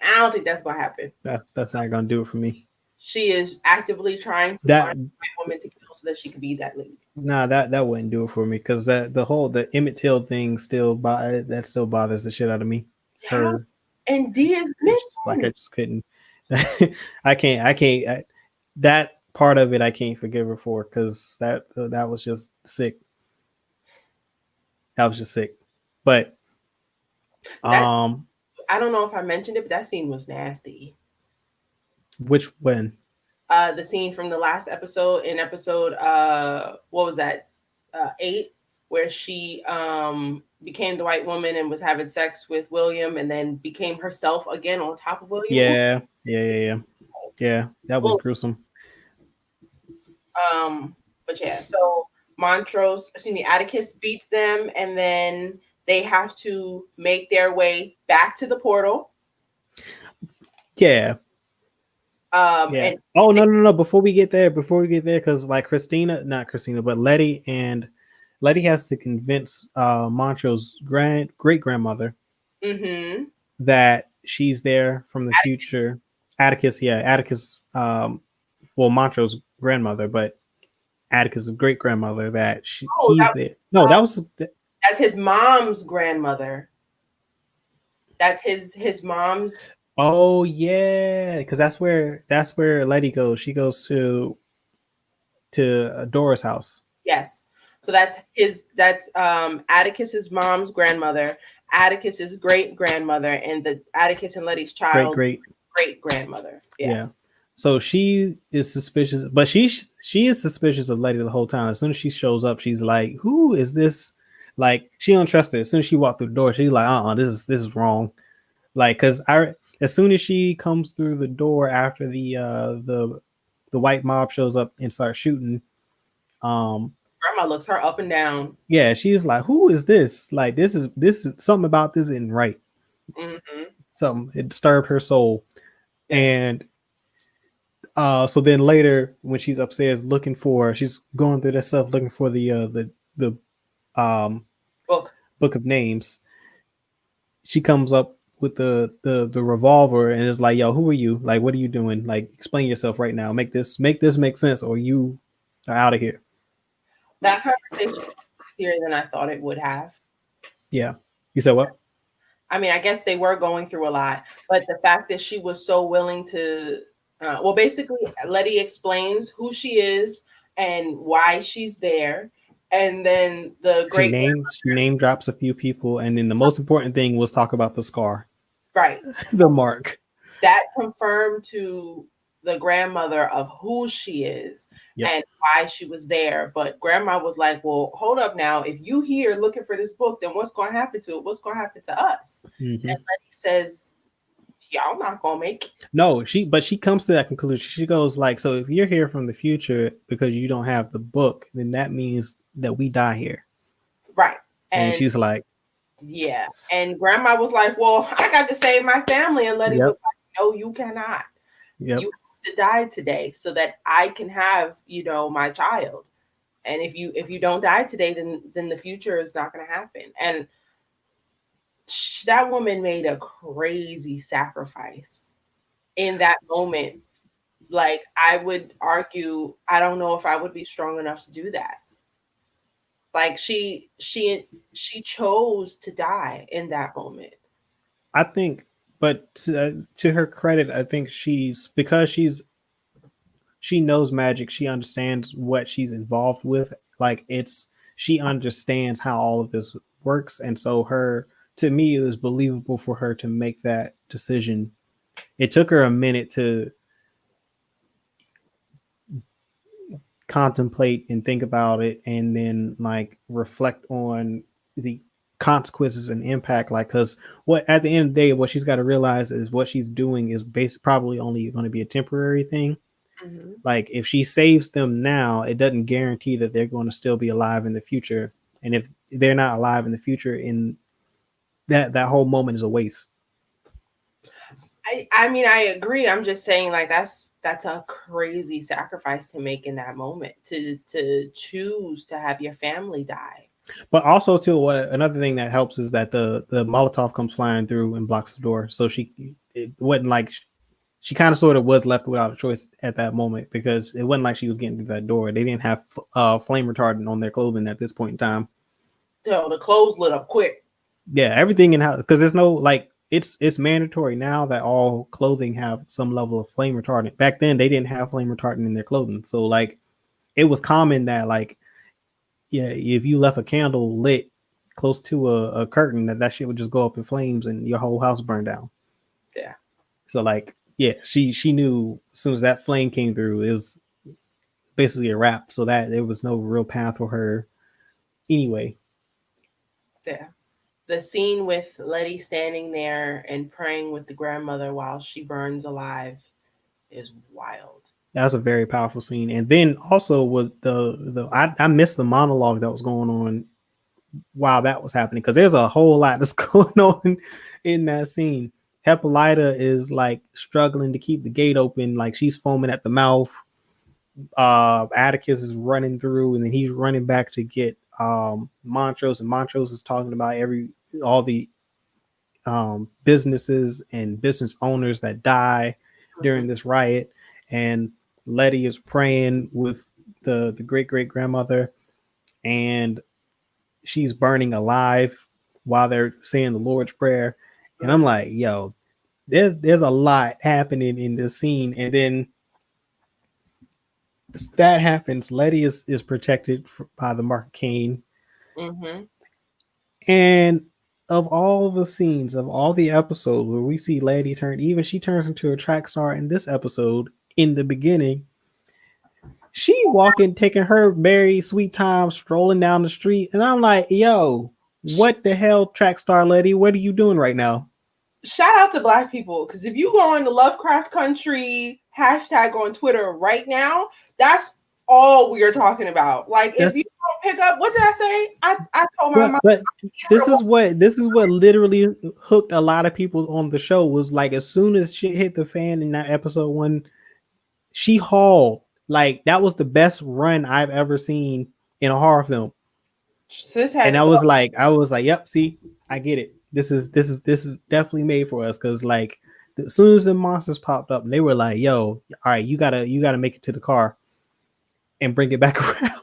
I don't think that's gonna happen. that's not gonna do it for me. She is actively trying to That find a woman to kill so that she could be that lady. nah, that wouldn't do it for me because that the Emmett Till thing that still bothers the shit out of me. Yeah, Her, and D is it's like I missing. just couldn't. I can't. That part of it I can't forgive her for because that was just sick. That was just sick. But That um, I don't know if I mentioned it, but that scene was nasty. which when The scene from the last episode in episode what was that 8, where she became the white woman and was having sex with William and then became herself again on top of William. Ooh, yeah, that was well, gruesome. but yeah, so Montrose, excuse me, Atticus beats them, and then they have to make their way back to the portal. Yeah, yeah. And Oh no. Before we get there, because like Christina, not Christina, but Letty has to convince Montro's great grandmother mm-hmm, that she's there from the future. Atticus, yeah, Atticus. Well, Montro's grandmother, but Atticus' great grandmother. That oh, he's there. No, that was that's his mom's grandmother. That's his mom's. oh yeah, because that's where Letty goes. She goes to Dora's house. Yes. So that's Atticus's mom's grandmother, Atticus's great grandmother, and the Atticus and Letty's Great child great great grandmother. Yeah. yeah. So she is suspicious, but she is suspicious of Letty the whole time. As soon as she shows up, she's like, "Who is this?" Like she don't trust her. As soon as she walked through the door, she's like, this is wrong." Like, cause as soon as she comes through the door after the white mob shows up and starts shooting, um, Grandma looks her up and down. yeah, she's like, "Who is this?" Like, this is something about this isn't right. Mm-hmm. Something it disturbed her soul, Yeah. and so then later when she's upstairs she's going through that stuff looking for the um Book. book of names. She comes up with the revolver and is like, "Yo, who are you? Like, what are you doing? Like, explain yourself right now. Make this make sense, or you are out of here." That conversation was easier than I thought it would have. Yeah, you said what? I mean, I guess they were going through a lot, but the fact that she was so willing to, well, basically, Letty explains who she is and why she's there, and then the great She name drops a few people, and then the most important thing was talk about the scar, right. the mark. That confirmed to the grandmother of who she is Yep. and why she was there. But grandma was like, well, hold up now. If you here looking for this book, then what's going to happen to it? What's going to happen to us? Mm-hmm. And Letty says, y'all not gonna make it. No, she comes to that conclusion. She goes like, so if you're here from the future because you don't have the book, then that means that we die here. Right. And And she's like, yeah. And grandma was like, well, I got to save my family. And Letty was yep, like, no, you cannot. yep. You have to die today so that I can have, my child. And if you don't die today, then the future is not going to happen. And that woman made a crazy sacrifice in that moment. Like, I would argue, I don't know if I would be strong enough to do that. Like, she chose to die in that moment. I think, but to her credit, I think because she knows magic. She understands what she's involved with. Like she understands how all of this works, and so to me, it was believable for her to make that decision. It took her a minute to contemplate and think about it, and then like reflect on the consequences and impact. Like, because what at the end of the day, what she's got to realize is what she's doing is probably only going to be a temporary thing. Mm-hmm. Like if she saves them now, it doesn't guarantee that they're going to still be alive in the future. And if they're not alive in the future, in that whole moment is a waste. I mean, I agree. I'm just saying, like, that's a crazy sacrifice to make in that moment, to choose to have your family die. But also too, what another thing that helps is that the Molotov comes flying through and blocks the door. So it wasn't like she kind of sort of was left without a choice at that moment, because it wasn't like she was getting through that door. They didn't have flame retardant on their clothing at this point in time. So the clothes lit up quick. Yeah, everything in house, because there's no like it's mandatory now that all clothing have some level of flame retardant. Back then they didn't have flame retardant in their clothing, so like it was common that like if you left a candle lit close to a curtain, that shit would just go up in flames and your whole house burned down. Yeah. So like she knew as soon as that flame came through, it was basically a wrap. So that there was no real path for her anyway. Yeah. The scene with Letty standing there and praying with the grandmother while she burns alive is wild. That was a very powerful scene. And then also with I missed the monologue that was going on while that was happening, because there's a whole lot that's going on in that scene. Hippolyta is like struggling to keep the gate open, like she's foaming at the mouth. Atticus is running through, and then he's running back to get Montrose, and Montrose is talking about all the businesses and business owners that die during this riot, and Letty is praying with the great great grandmother, and she's burning alive while they're saying the Lord's Prayer. And I'm like, yo, there's a lot happening in this scene. And then that happens. Letty is protected by the Mark Kane. Mm-hmm. And of all the scenes, of all the episodes where we see Letty she turns into a track star in this episode. In the beginning, she walking, taking her very sweet time, strolling down the street. And I'm like, yo, what the hell, track star Letty? What are you doing right now? Shout out to Black people, because if you go on the Lovecraft Country hashtag on Twitter right now, that's all we are talking about. Like, if you don't pick up, what did I say? I told my mom. But this is what literally hooked a lot of people on the show. Was like, as soon as shit hit the fan in that episode 1, she hauled. Like, that was the best run I've ever seen in a horror film. And I was like, yep, see, I get it. This is definitely made for us, because like as soon as the monsters popped up, they were like, yo, all right, you gotta make it to the car and bring it back around.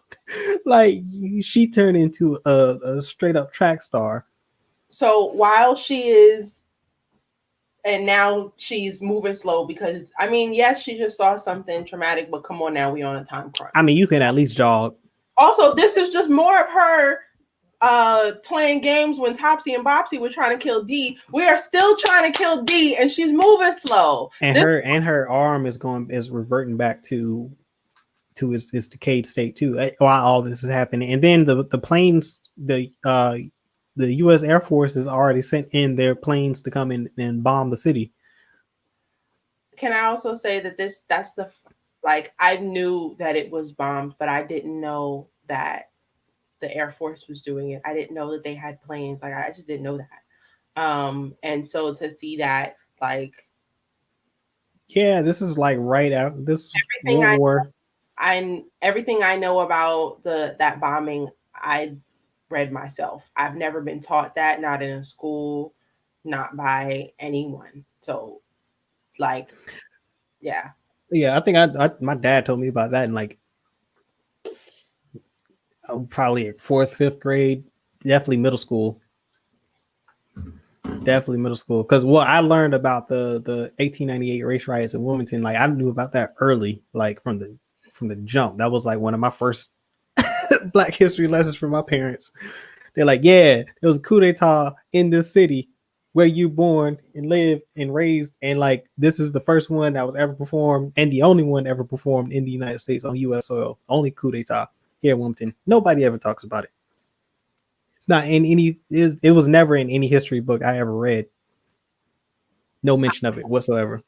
Like, she turned into a straight up track star. So while she is, and now she's moving slow, because I mean, yes, she just saw something traumatic, but come on, now we on a time crunch. I mean, you can at least jog. Also, this is just more of her playing games when Topsy and Bopsy were trying to kill D. We are still trying to kill D, and she's moving slow. And her arm is reverting back to its decayed state too, while all this is happening. And then the planes, the U.S. Air Force has already sent in their planes to come in and bomb the city. can I also say that that's the like I knew that it was bombed, but I didn't know that the Air Force was doing it. I didn't know that they had planes. Like I just didn't know that. And so to see that, like Yeah, this is like right after this everything World War. I everything I know about the that bombing, I read myself. I've never been taught that, not in a school, not by anyone. So like, yeah, Yeah, I think my dad told me about that in like probably fourth, fifth grade, definitely middle school. Definitely middle school. Because what I learned about the 1898 race riots in Wilmington, like I knew about that early, like from the jump. That was like one of my first Black history lessons from my parents. They're like, yeah, there was a coup d'etat in this city where you born and lived and raised, and like this is the first one that was ever performed and the only one ever performed in the United States on U.S. soil. Only coup d'etat here in Wilmington. Nobody ever talks about it. It's not in any. It was never in any history book I ever read. No mention of it whatsoever.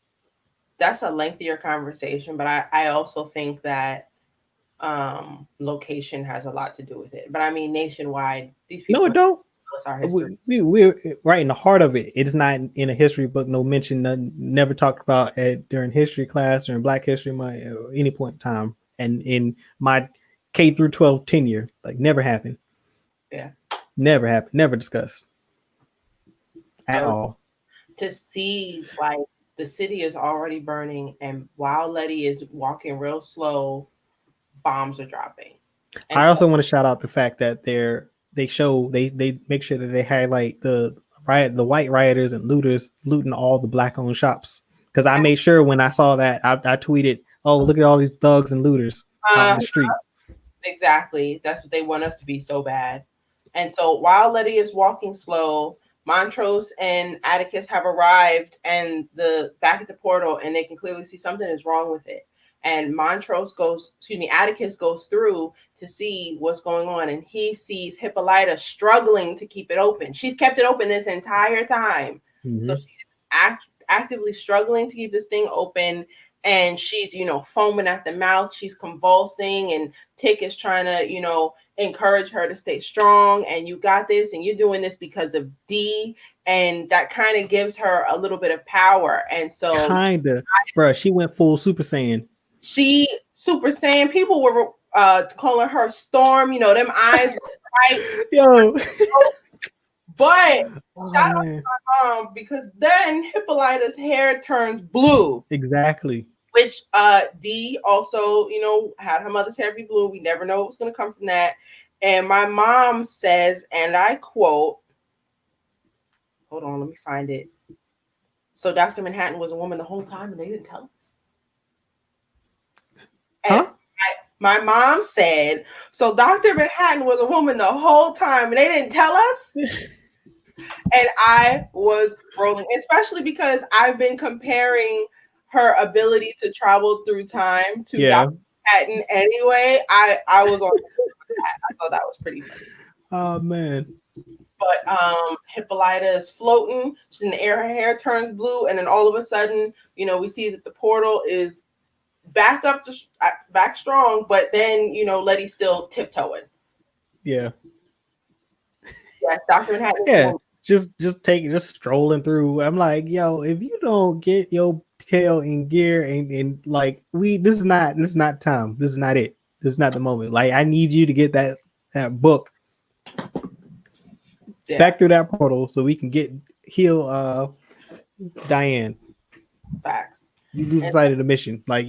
that's a lengthier conversation, but I also think that location has a lot to do with it. But I mean, nationwide, these No, people it don't. tell us our history. We're right in the heart of it. It's not in a history book. No mention. None, never talked about it during history class, during Black History Month, or any point in time. And in my K through 12 tenure, like never happened. Yeah. Never happened. Never discussed at So all. to see like the city is already burning, and while Letty is walking real slow, bombs are dropping. And I also want to shout out the fact that they make sure that they highlight the white rioters and looters looting all the Black owned shops. Because I made sure when I saw that I tweeted, "Oh, look at all these thugs and looters out in uh, the streets." exactly, that's what they want us to be so bad. And so while Letty is walking slow, Montrose and Atticus have arrived and the back at the portal, and they can clearly see something is wrong with it. And Atticus goes through to see what's going on, and he sees Hippolyta struggling to keep it open. She's kept it open this entire time. So Mm-hmm. she's actively struggling to keep this thing open, and she's, foaming at the mouth. She's convulsing, and Tick is trying to, encourage her to stay strong, and you got this, and you're doing this because of D, and that kind of gives her a little bit of power. And so Kinda, bro. She went full Super Saiyan. she Super Saiyan, people were calling her Storm, them eyes were bright. Yo, But oh shout out man, to my mom, because then Hippolyta's hair turns blue, exactly. which D also, had her mother's hair be blue. We never know what's going to come from that. And my mom says, and I quote, hold on, let me find it. So Dr. Manhattan was a woman the whole time and they didn't tell us. And Huh? my mom said, so Dr. Manhattan was a woman the whole time and they didn't tell us. And I was rolling, especially because I've been comparing her ability to travel through time to Yeah. Dr. Manhattan anyway. I was on that. I thought that was pretty funny. Oh man. But Hippolyta is floating. She's in the air. Her hair turns blue, and then all of a sudden, we see that the portal is back up to back strong. But then, Letty's still tiptoeing. Yeah. Yes, Dr. Manhattan. Yeah. Just strolling through. I'm like, yo, if you don't get your tail in gear and like this is not time. This is not it. This is not the moment. Like I need you to get that book back through that portal so we can heal Diane. Facts. You lose sight of the mission. Like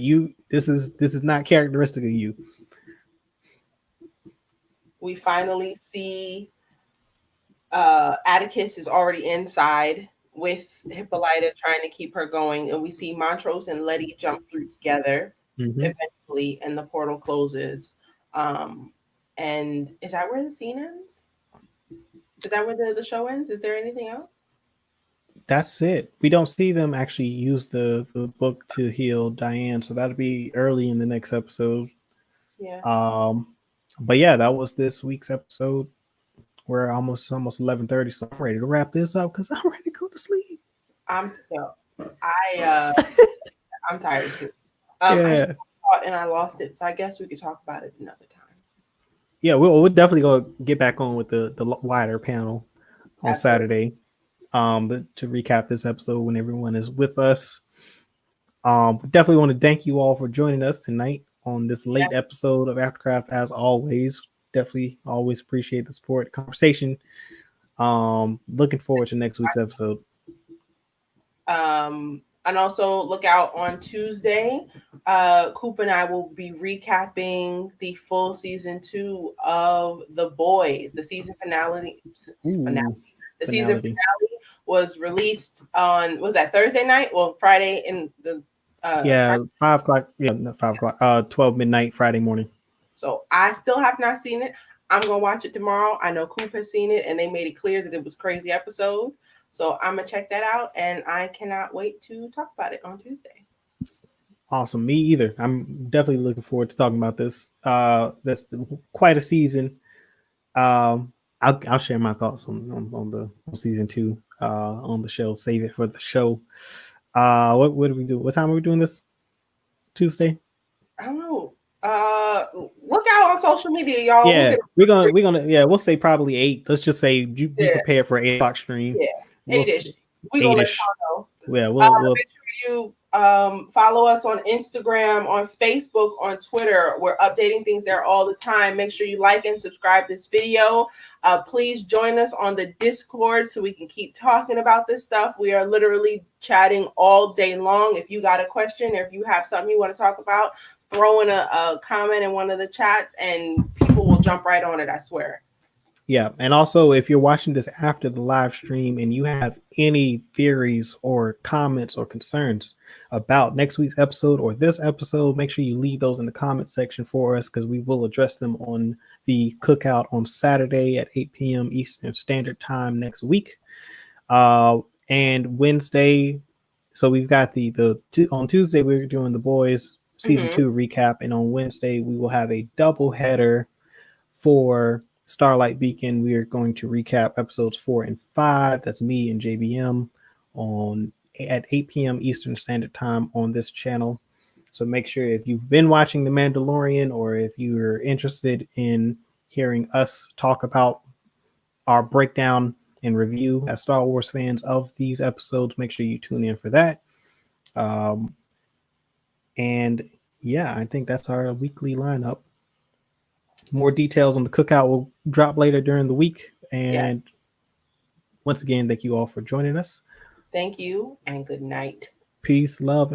this is not characteristic of you. We finally see Atticus is already inside with Hippolyta trying to keep her going, and we see Montrose and Letty jump through together eventually, and the portal closes. And is that where the scene ends? Is that where the show ends? Is there anything else? That's it. We don't see them actually use the book to heal Diane, so that'll be early in the next episode. Yeah. But yeah, that was this week's episode. We're almost 11:30, so I'm ready to wrap this up because I'm ready to go to sleep. I I'm tired too. I Yeah. thought and I lost it, so I guess we could talk about it another time. Yeah, we'll definitely go get back on with the wider panel on Absolutely. Saturday. But to recap this episode when everyone is with us. Definitely want to thank you all for joining us tonight on this late Yes. episode of Aftercraft. As always, definitely always appreciate the support, conversation. Looking forward to next week's episode. And also look out on Tuesday. Coop and I will be recapping the full season 2 of The Boys. The season finale. Ooh, The season finality. finale was released on was that Thursday night? Well, Friday in the Yeah, Friday. 5 o'clock. Yeah, not 5 o'clock. 12 midnight Friday morning. So I still have not seen it. I'm gonna watch it tomorrow. I know Coop has seen it, and they made it clear that it was crazy episode. So I'm gonna check that out, and I cannot wait to talk about it on Tuesday. Awesome. Me either. I'm definitely looking forward to talking about this. That's quite a season. I'll share my thoughts on the on season 2 on the show. Save it for the show. What do we do? What time are we doing this? Tuesday. I don't know. Look out on social media, y'all. Yeah, we're gonna yeah, we'll say probably 8. Let's just say you be Yeah, prepared for 8 o'clock stream. yeah, We'll 8ish. We gonna let 8ish. y'all know. Yeah, we'll Make sure you follow us on Instagram, on Facebook, on Twitter. We're updating things there all the time. Make sure you like and subscribe this video. Please join us on the Discord so we can keep talking about this stuff. We are literally chatting all day long. If you got a question or if you have something you want to talk about, throw in a comment in one of the chats and people will jump right on it, I swear. Yeah, and also if you're watching this after the live stream and you have any theories or comments or concerns about next week's episode or this episode, make sure you leave those in the comment section for us because we will address them on the cookout on Saturday at 8 p.m. Eastern Standard Time next week. And Wednesday, so we've got on Tuesday we're doing The Boys season 2 recap, and on Wednesday we will have a double header for Starlight Beacon. We are going to recap episodes 4 and 5. That's me and JBM at 8 p.m. Eastern Standard Time on this channel. So make sure if you've been watching The Mandalorian or if you're interested in hearing us talk about our breakdown and review as Star Wars fans of these episodes, make sure you tune in for that. And yeah, I think that's our weekly lineup. More details on the cookout will drop later during the week. And once again, thank you all for joining us. Thank you and good night. Peace, love, and